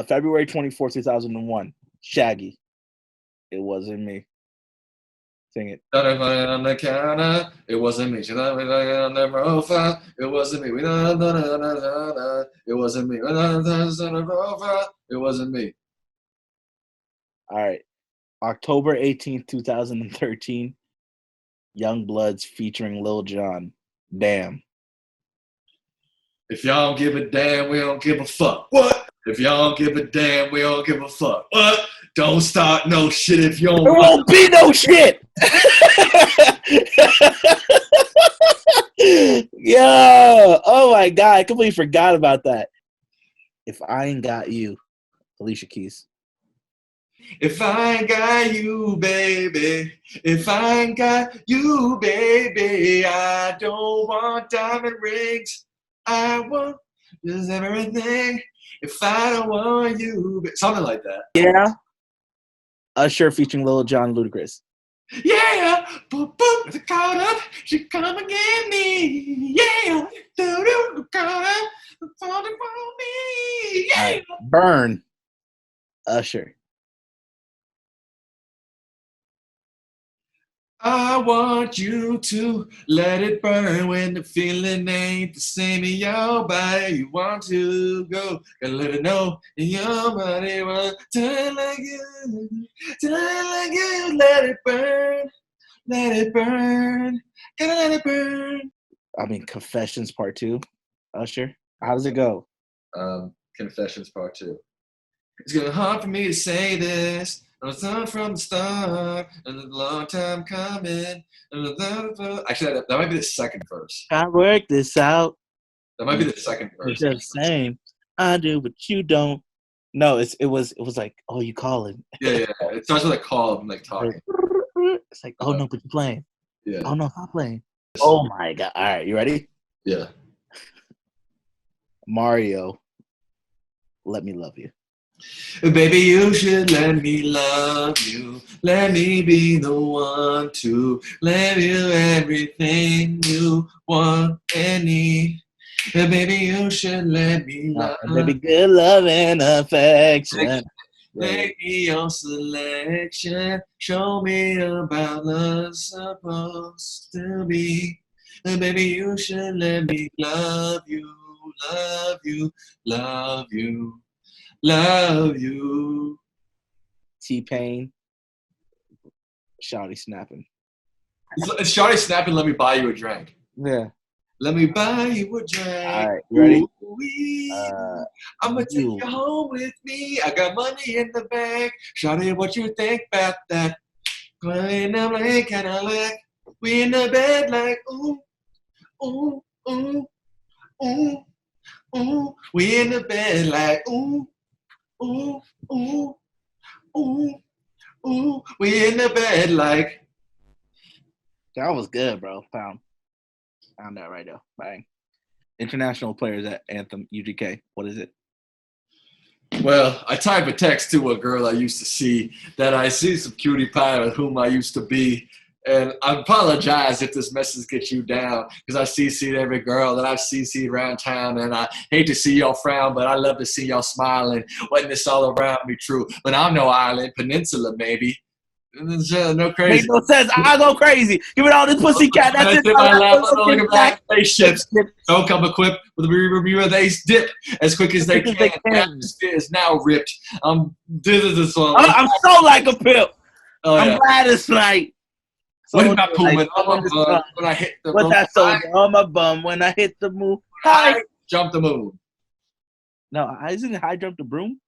February 24, 2001. Shaggy. It Wasn't Me. Sing it. On the counter, it wasn't me. On the profile, it wasn't me. It wasn't me. It wasn't me. All right. October 18th, 2013. Young Bloods featuring Lil Jon. Damn. If y'all don't give a damn, we don't give a fuck. What? If y'all don't give a damn, we don't give a fuck. What? Don't start no shit if you don't. There won't be no shit. Yo. Oh my God. I completely forgot about that. If I Ain't Got You. Alicia Keys. If I ain't got you, baby. If I ain't got you, baby. I don't want diamond rings. I want just everything. If I don't want you, something like that. Yeah. Usher featuring Lil Jon, Ludacris. Yeah, boop boop, the caught up, she come and get me. Yeah, do do, caught up, falling for me. Yeah. Right. Burn. Usher. I want you to let it burn when the feeling ain't the same in your body. You want to go and let it know in your body. Turn like you, let it burn, gotta let it burn. I mean, Confessions Part 2. Usher. How does it go? Confessions Part 2. It's gonna be hard for me to say this. I was on from the start, and it's a long time coming. Actually, that might be the second verse. I work this out. That might be the second verse. It's the same. I do, but you don't. No, it was like, oh, you calling? Yeah. It starts with a call and like talking. It's like, oh no, but you're playing. Yeah. Oh no, I'm playing. Oh my God! All right, you ready? Yeah. Mario, Let Me Love You. Baby, you should let me love you. Let me be the one to let you everything you want and need. Baby, you should let me love you. Baby, good love and affection. Make me your selection. Show me about love's supposed to be. Baby, you should let me love you, love you, love you. Love you. T-Pain. Shawty snapping. It's Shawty snapping, let me buy you a drink. Yeah. Let me buy you a drink. All right, you ready? Ooh-wee. I'm going to take you home with me. I got money in the bank. Shawty, what you think about that? Playing the blank Cadillac. We in the bed like, ooh, ooh, ooh, ooh, ooh. We in the bed like, ooh, ooh, ooh, ooh, ooh. We in the bed like. That was good, bro. Found that right there. Bang. International players at Anthem UGK. What is it? Well, I type a text to a girl I used to see that I see some cutie pie with whom I used to be. And I apologize if this message gets you down because I CC'd every girl that I've CC'd around town. And I hate to see y'all frown, but I love to see y'all smiling. Wasn't this all around me true? But I'm no island, peninsula maybe. No crazy. Make no sense. I go crazy. Give it all this pussycat. That's it. My lap, looking back, spaceships. Don't come equipped with a Bermuda Ace dip as quick as they can. The atmosphere is now ripped. This one. I'm so like a pimp. Oh, yeah. I'm glad it's night. So when I hit the moon. That soldier on my bum when I hit the moon. High jump the moon. No, isn't it high jump the broom?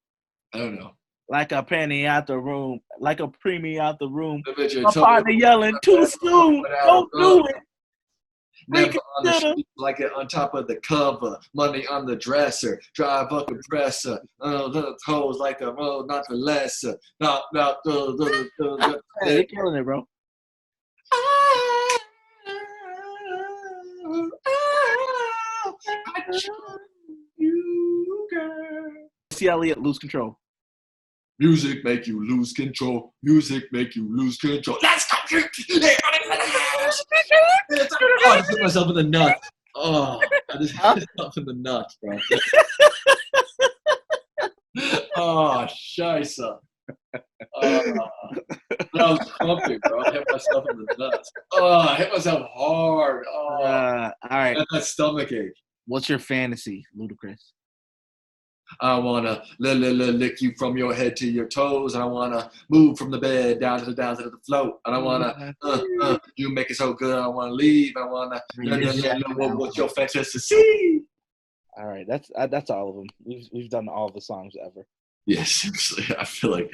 I don't know. Like a penny out the room, like a preemie out the room. My partner yelling too soon. Don't do it. Never on the street, like it on top of the cover. Money on the dresser. Drive a compressor. The toes like the road, not the lesser. You're killing it, bro. See Elliott lose control. Music make you lose control. Music make you lose control. Let's go! I just hit myself in the nuts. Oh, I just hit myself in the nuts, bro. Oh, scheisse. That was pumping, bro. I hit myself in the nuts. Oh, I hit myself hard. Oh, all right. That stomach ache. What's your fantasy, Ludacris? I want to lick you from your head to your toes. I want to move from the bed down to the float. And I want to, you make it so good. I want to leave. I want to, what's your fantasy? All right. That's all of them. We've done all the songs ever. Yeah, seriously. I feel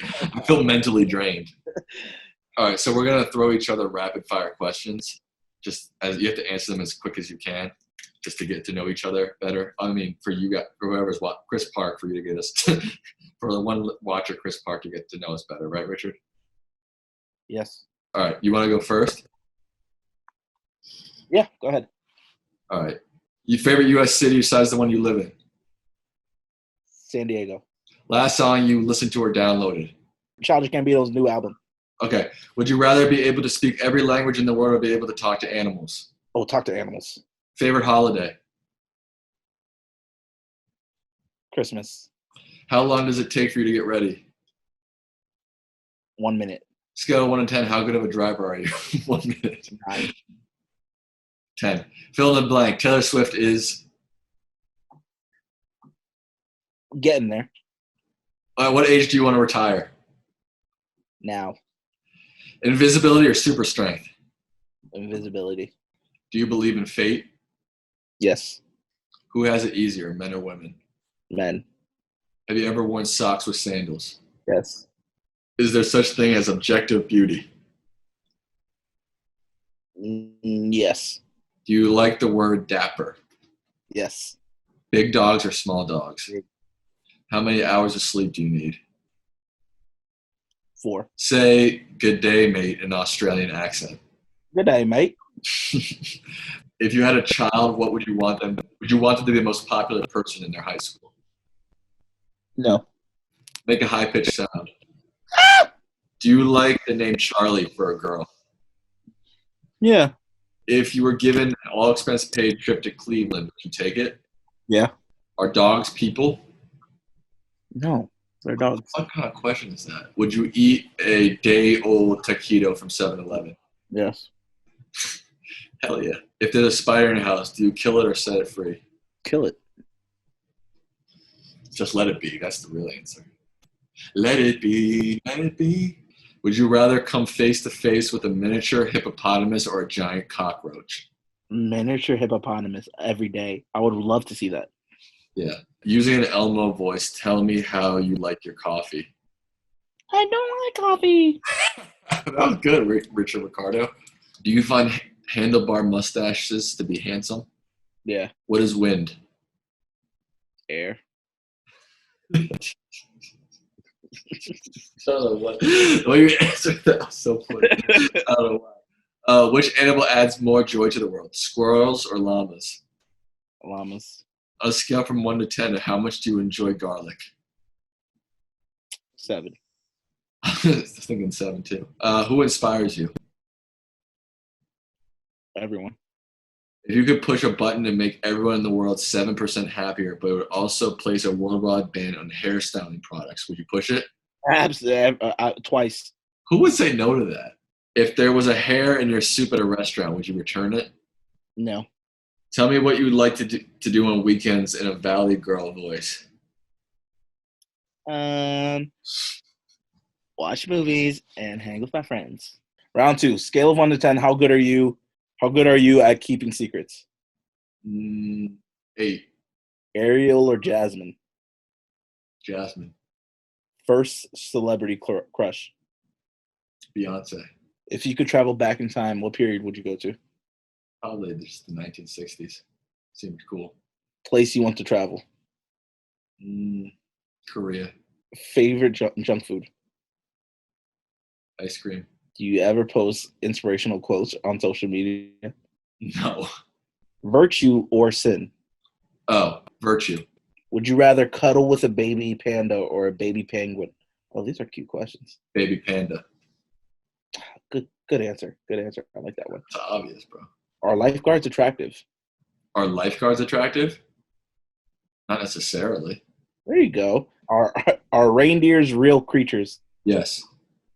mentally drained. All right. So we're going to throw each other rapid fire questions. Just as you have to answer them as quick as you can. Just to get to know each other better. I mean, for you guys, for whoever's Chris Park, for you to get us, for the one watcher, Chris Park, to get to know us better, right, Richard? Yes. All right. You want to go first? Yeah, go ahead. All right. Your favorite U.S. city besides the one you live in? San Diego. Last song you listened to or downloaded? Childish Gambino's new album. Okay. Would you rather be able to speak every language in the world or be able to talk to animals? Oh, talk to animals. Favorite holiday? Christmas. How long does it take for you to get ready? 1 minute. Scale of 1 to 10, how good of a driver are you? 1 minute. 9. 10. Fill in the blank. Taylor Swift is? Getting there. What age do you want to retire? Now. Invisibility or super strength? Invisibility. Do you believe in fate? Yes. Who has it easier, men or women? Men. Have you ever worn socks with sandals? Yes. Is there such thing as objective beauty? Yes. Do you like the word dapper? Yes. Big dogs or small dogs? Big. How many hours of sleep do you need? 4. Say good day, mate, in an Australian accent. Good day, mate. If you had a child, what would you want them? Would you want them to be the most popular person in their high school? No. Make a high-pitched sound. Do you like the name Charlie for a girl? Yeah. If you were given an all-expense-paid trip to Cleveland, would you take it? Yeah. Are dogs people? No, they're dogs. What kind of question is that? Would you eat a day-old taquito from 7-Eleven? Yes. Hell yeah. If there's a spider in your house, do you kill it or set it free? Kill it. Just let it be. That's the real answer. Let it be. Let it be. Would you rather come face to face with a miniature hippopotamus or a giant cockroach? Miniature hippopotamus every day. I would love to see that. Yeah. Using an Elmo voice, tell me how you like your coffee. I don't like coffee. That was good, Richard Ricardo. Do you find handlebar mustaches to be handsome? Yeah. What is wind? Air. I don't know what. The way you answered that was so funny. I don't know why. Which animal adds more joy to the world? Squirrels or llamas? Llamas. On a scale from 1 to 10, how much do you enjoy garlic? 7. I was thinking 7 too. Who inspires you? Everyone. If you could push a button and make everyone in the world 7% happier, but it would also place a worldwide ban on hairstyling products, would you push it? Absolutely. Twice. Who would say no to that? If there was a hair in your soup at a restaurant, would you return it? No. Tell me what you would like to do on weekends in a Valley Girl voice. Watch movies and hang with my friends. Round 2. Scale of 1 to 10. How good are you? How good are you at keeping secrets? 8. Ariel or Jasmine? Jasmine. First celebrity crush? Beyonce. If you could travel back in time, what period would you go to? Probably just the 1960s. Seemed cool. Place you want to travel? Korea. Favorite junk food? Ice cream. Do you ever post inspirational quotes on social media? No. Virtue or sin? Oh, virtue. Would you rather cuddle with a baby panda or a baby penguin? Oh, these are cute questions. Baby panda. Good answer. Good answer. I like that one. It's obvious, bro. Are lifeguards attractive? Are lifeguards attractive? Not necessarily. There you go. Are reindeers real creatures? Yes.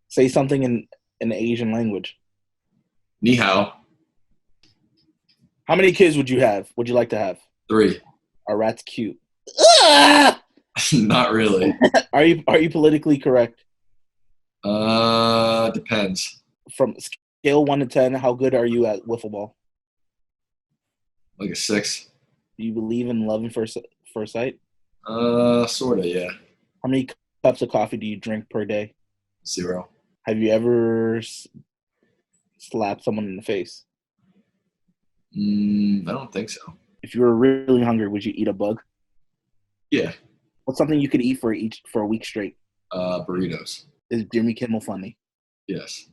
Say something in an Asian language. Ni hao. How many kids would you like to have? 3. Are rats cute? Not really. Are you politically correct? Depends. From scale 1 to 10, how good are you at wiffle ball? Like a 6. Do you believe in love and first sight? Sorta, yeah. How many cups of coffee do you drink per day? 0. Have you ever slapped someone in the face? I don't think so. If you were really hungry, would you eat a bug? Yeah. What's something you could eat for a week straight? Burritos. Is Jimmy Kimmel funny? Yes.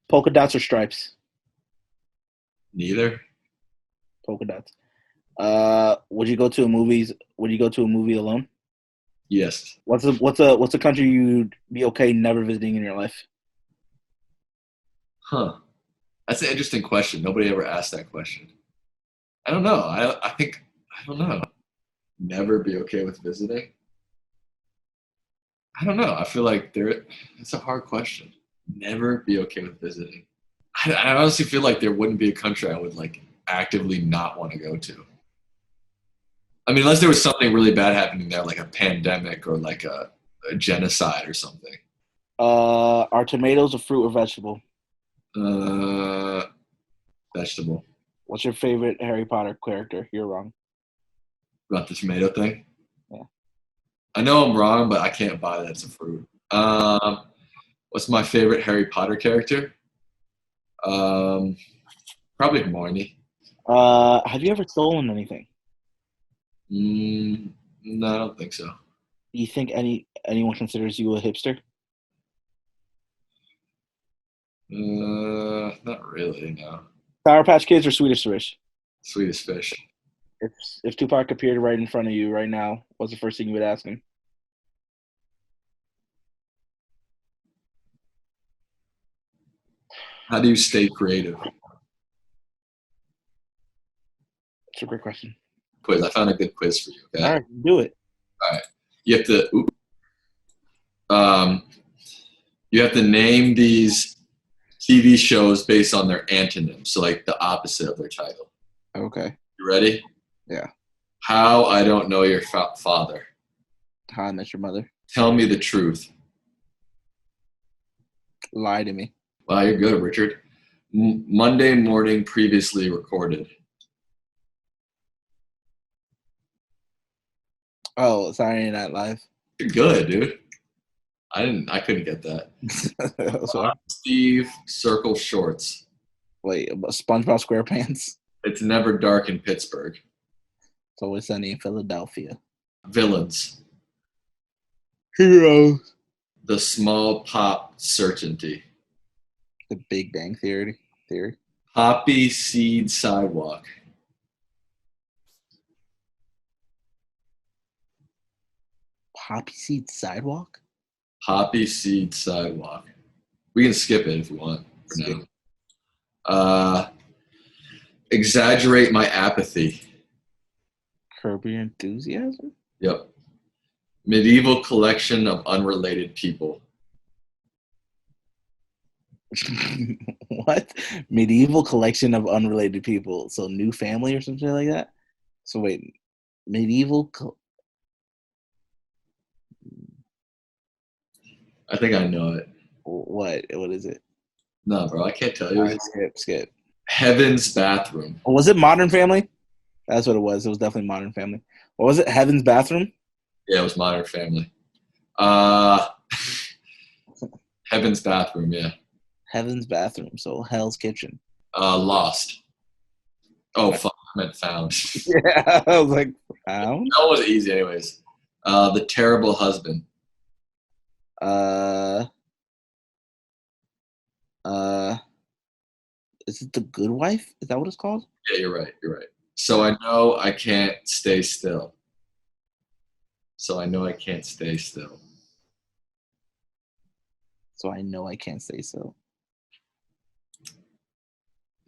Polka dots or stripes? Neither. Polka dots. Would you go to a movie alone? Yes. What's a country you'd be okay never visiting in your life? Huh. That's an interesting question. Nobody ever asked that question. I don't know. I don't know. Never be okay with visiting? I don't know. I feel like it's a hard question. Never be okay with visiting. I honestly feel like there wouldn't be a country I would like actively not want to go to. I mean, unless there was something really bad happening there, like a pandemic or like a genocide or something. Are tomatoes a fruit or vegetable? Vegetable. What's your favorite Harry Potter character? You're wrong. About the tomato thing? Yeah. I know I'm wrong, but I can't buy that it's a fruit. What's my favorite Harry Potter character? Probably Hermione. Have you ever stolen anything? No, I don't think so. Do you think anyone considers you a hipster? Not really, no. Sour Patch Kids or Swedish Fish? Sweetest fish. If Tupac appeared right in front of you right now, what's the first thing you would ask him? How do you stay creative? That's a great question. Quiz. I found a good quiz for you. Okay? All right, do it. All right. You have to. You have to name these TV shows based on their antonyms, so like the opposite of their title. Okay. You ready? Yeah. How I Don't Know Your Father. How I Met Your Mother. Tell Me the Truth. Lie to Me. Wow, you're good, Richard. Monday morning previously recorded. Oh, Saturday Night Live. You're good, dude. I couldn't get that. Steve Circle Shorts. Wait, SpongeBob SquarePants. It's never dark in Pittsburgh. It's Always Sunny in Philadelphia. Villains. Heroes. The Small Pop Certainty. The Big Bang Theory. Poppy Seed Sidewalk. Poppy Seed Sidewalk? Poppy Seed Sidewalk. We can skip it if we want for now. Exaggerate My Apathy. Curb Your Enthusiasm? Yep. Medieval Collection of Unrelated People. What? Medieval collection of unrelated people. So New Family or something like that? So wait, medieval... I think I know it. What is it? No, bro, I can't tell you. Right, skip. Heaven's Bathroom. Oh, was it Modern Family? That's what it was. It was definitely Modern Family. What was it? Heaven's Bathroom? Yeah, it was Modern Family. Heaven's Bathroom, yeah. Heaven's Bathroom. So Hell's Kitchen. Lost. Oh, fuck. I meant Found. Yeah, I was like, Found? That was easy anyways. The Terrible Husband. Is it The Good Wife? Is that what it's called? Yeah, you're right. So I know I can't stay still. So I know I can't stay still. So I know I can't say so.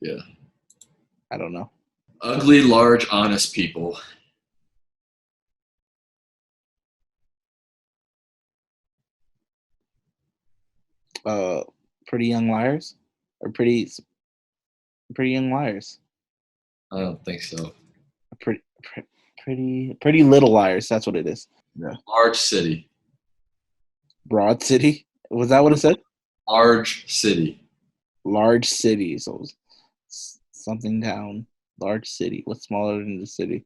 Yeah. I don't know. Ugly, large, honest people. Pretty Young Liars? Or Pretty Young Liars? I don't think so. Pretty Little Liars. That's what it is. Yeah. Large city. Broad City? Was that what it said? Large city. Large city. So something down. Large city. What's smaller than the city?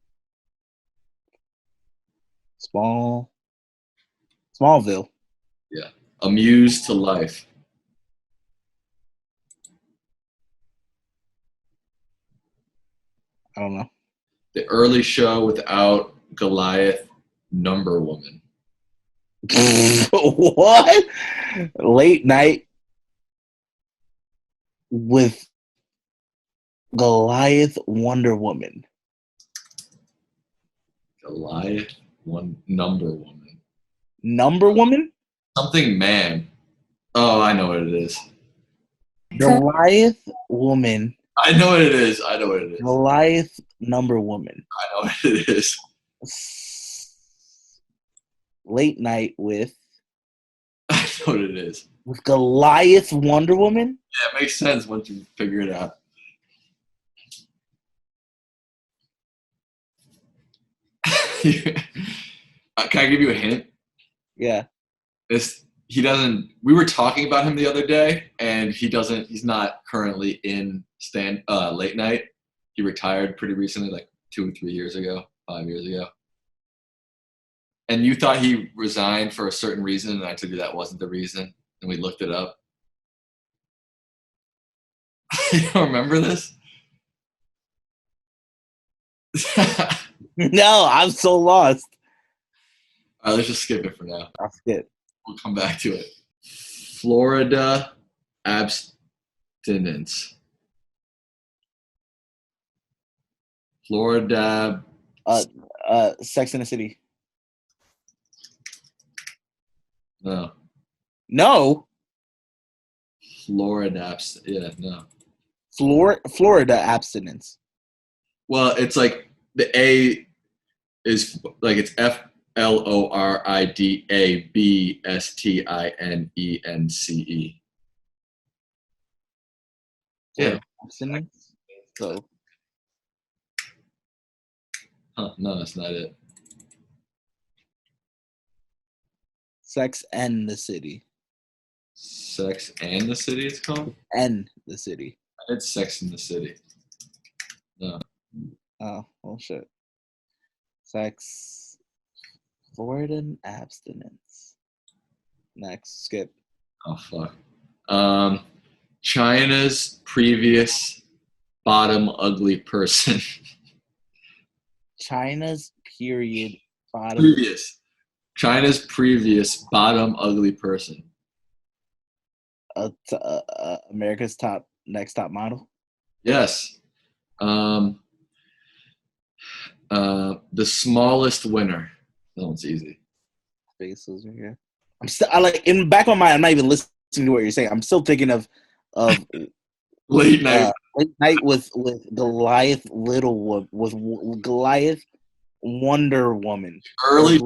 Smallville. Yeah. Amused to life. I don't know. The Early Show without Goliath Numberwoman. What? Late Night with Goliath Wonder Woman. Goliath Numberwoman. Number Woman? Something man. Oh, I know what it is. Goliath Woman. I know what it is. Goliath Number Woman. I know what it is. Late Night with I know what it is. With Goliath Wonder Woman? Yeah, it makes sense once you figure it out. Can I give you a hint? Yeah. We were talking about him the other day, and he's not currently in late night. He retired pretty recently, like 2 or 3 years ago, 5 years ago. And you thought he resigned for a certain reason, and I told you that wasn't the reason, and we looked it up. You don't remember this? No, I'm so lost. All right, let's just skip it for now. I'll skip. We'll come back to it. Florida abstinence. Florida. Sex in the City. No. No. Florida. Yeah, no. Florida abstinence. Well, it's like the A is like it's FLORIDABSTINENCE. Yeah. Abstinence. So. Huh, no, that's not it. Sex and the City. Sex and the City, it's called? And the City. I It's Sex in the City. No. Oh, well, shit. Sex, Florida abstinence. Next, skip. Oh fuck. China's previous bottom ugly person. China's period bottom. Previous. China's previous bottom ugly person. America's next top model. Yes. The smallest winner. That one's easy. Biggest loser here. I like in the back of my mind. I'm not even listening to what you're saying. I'm still thinking of Late night. Late night with Goliath Goliath Wonder Woman. Early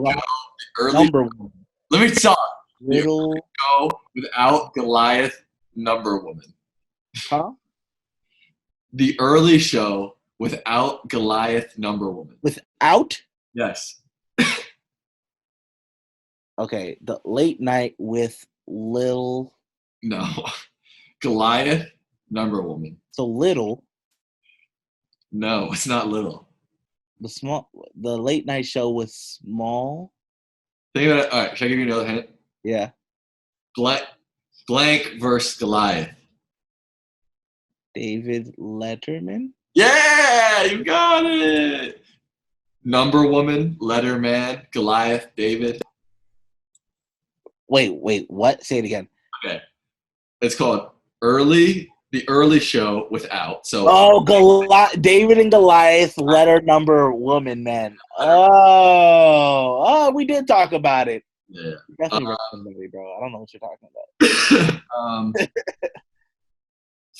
Number Woman. Let me talk. Little go without Goliath Numberwoman. Huh? The early show without Goliath Numberwoman. Without? Yes. Okay, the late night with Lil. No. Goliath Numberwoman. So Little. No, it's not little. The late night show with Small. Think about it. All right, should I give you another hint? Yeah. Blank versus Goliath. David Letterman. Yeah, you got it. Numberwoman, Letterman, Goliath, David. Wait, what? Say it again. Okay. It's called the early show without. So David and Goliath, letter number woman, man. Oh, we did talk about it. Yeah. Definitely somebody, bro. I don't know what you're talking about.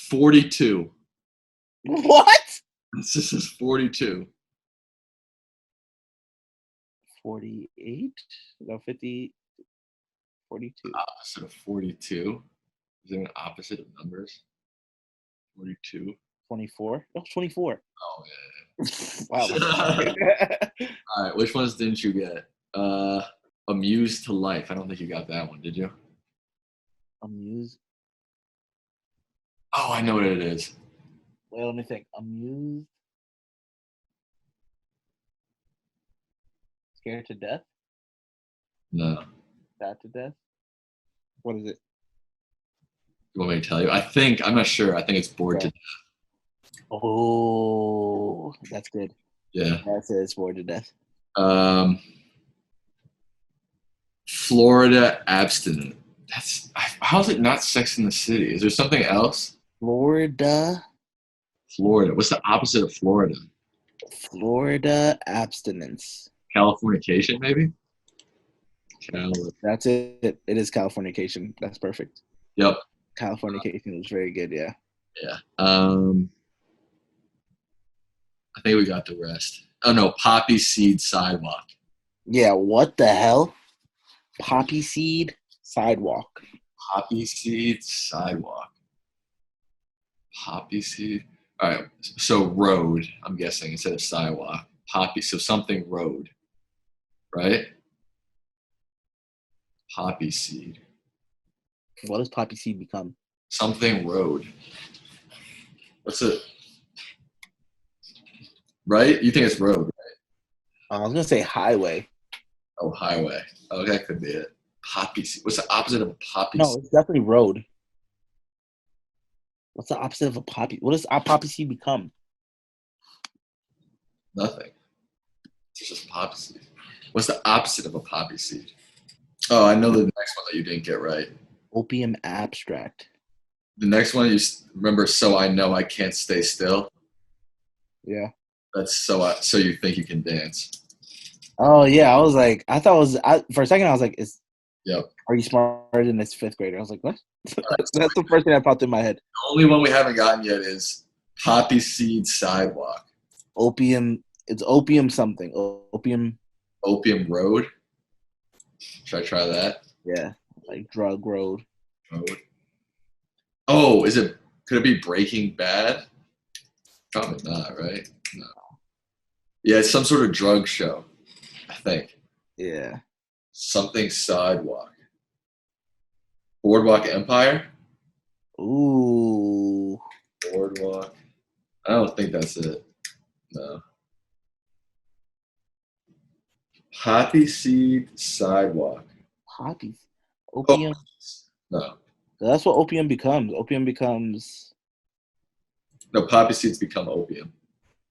42. What? This is 42. 48? No, 50. 42. Opposite of 42. Is there an opposite of numbers? 42. 24. Oh, 24. Oh, yeah. Wow. All right. Which ones didn't you get? Amused to Life. I don't think you got that one, did you? Amused. Oh, I know what it is. Wait, let me think. Amused. Scared to Death? No. Sad to Death? What is it? You want me to tell you? I'm not sure. I think it's Bored to Death. Oh, that's good. Yeah. That's it. It's Bored to Death. Florida Abstinent. How's it not Sex in the City? Is there something else? Florida. What's the opposite of Florida? Florida abstinence. Californication, maybe? That's it. It is Californication. That's perfect. Yep. Californication was very good, yeah. Yeah. I think we got the rest. Oh, no. Poppy Seed Sidewalk. Yeah, what the hell? Poppy Seed Sidewalk. Poppy Seed Sidewalk. Poppy Seed. All right. So road, I'm guessing, instead of sidewalk. Poppy. So something road. Right? Poppy Seed. What does Poppy Seed become? Something road. What's it? Right? You think it's road, right? I was going to say highway. Oh, highway. Oh, that could be it. Poppy Seed. What's the opposite of a poppy No, seed? it's definitely road. What's the opposite of a poppy? What does a poppy seed become? Nothing. It's just poppy seed. What's the opposite of a poppy seed? Oh, I know the next one that you didn't get right. Opium abstract. The next one, you remember, So I Know I Can't Stay Still? Yeah. That's so you think you can dance. Oh, yeah. I was like, for a second, I was like, Yep. Are you smarter than this fifth grader? I was like, what? That's the first thing that popped in my head. The only one we haven't gotten yet is Poppy Seed Sidewalk. Opium. It's opium something. Opium Road. Should I try that? Yeah. Like drug road. Oh, could it be Breaking Bad? Probably not, right? No. Yeah, it's some sort of drug show, I think. Yeah. Something Sidewalk. Boardwalk Empire? Ooh. Boardwalk. I don't think that's it. No. Poppy seed sidewalk. Poppy. Oh, Opium. no. That's what opium becomes. Opium becomes. No, poppy seeds become opium.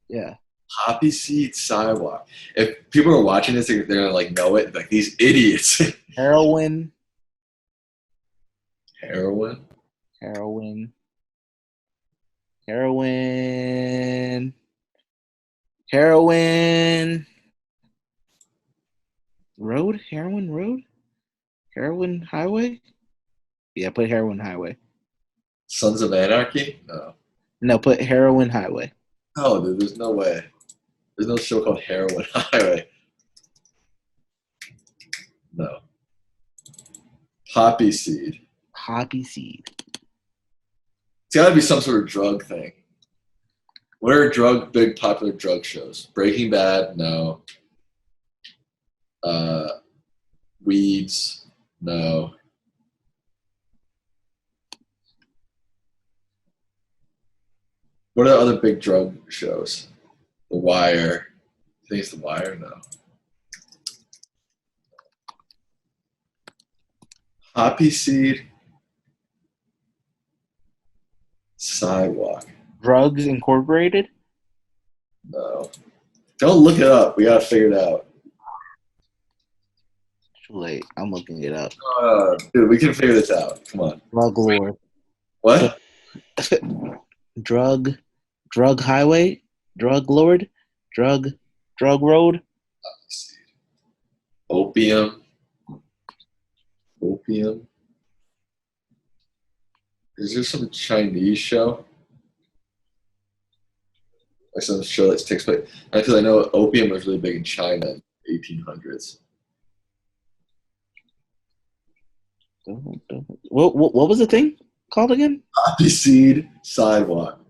Yeah. Poppy seed sidewalk. If people are watching this, they're gonna like know it. Like these idiots. Heroin. Heroin. Heroin. Heroin. Heroin. Road? Heroin road? Heroin highway? Yeah, put heroin highway. Sons of Anarchy. No. No, put heroin highway. No, dude. There's no way. There's no show called Heroin Highway. No. Poppy seed. Poppy seed. It's got to be some sort of drug thing. What are big popular drug shows? Breaking Bad, no. Weeds, no. What are the other big drug shows? The Wire. I think it's The Wire, no. Poppy seed. Sidewalk. Drugs Incorporated? No. Don't look it up. We got to figure it out. Too late. I'm looking it up. Dude, we can figure this out. Come on. Drug lord. What? Drug highway? Drug lord? Drug road? Opium. Opium. Is there some Chinese show? Like some show that takes place? Because I know opium was really big in China in the 1800s. What was the thing called again? Poppy seed sidewalk.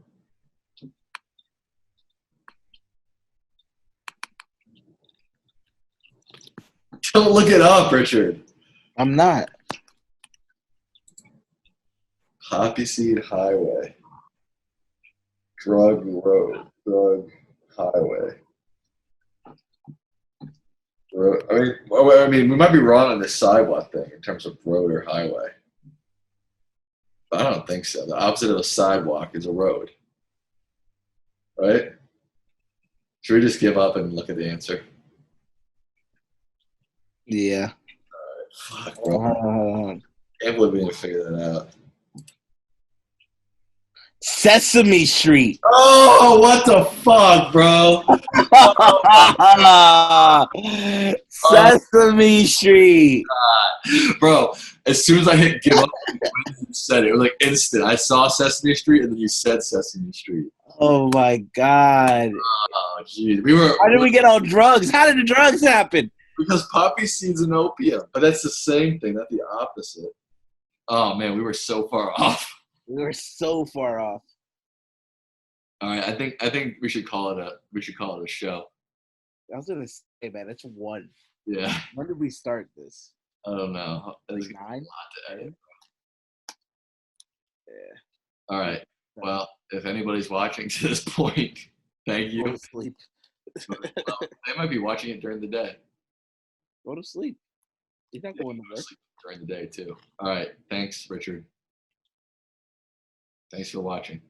Don't look it up, Richard. I'm not. Poppy seed highway. Drug road. Drug highway. Road. I mean, we might be wrong on this sidewalk thing in terms of road or highway. But I don't think so. The opposite of a sidewalk is a road. Right? Should we just give up and look at the answer? Yeah. Fuck, bro. Can't believe we didn't figure that out. Sesame Street. Oh, what the fuck, bro? Sesame Street. Bro, as soon as I hit give up, you said it. It was like instant. I saw Sesame Street and then you said Sesame Street. Oh my god. Oh, geez. Why did we get on drugs? How did the drugs happen? Because poppy seeds and opium. But that's the same thing, not the opposite. Oh man, we were so far off. We were so far off. All right, I think we should call it a show. I was gonna say, man, it's one. Yeah. When did we start this? I don't know. Like 9? A lot to edit. Yeah. All right. Well, if anybody's watching to this point, thank you. Go to sleep. Well, they might be watching it during the day. Go to sleep. You're not going to work. During the day too. All right. Thanks, Richard. Thanks for watching.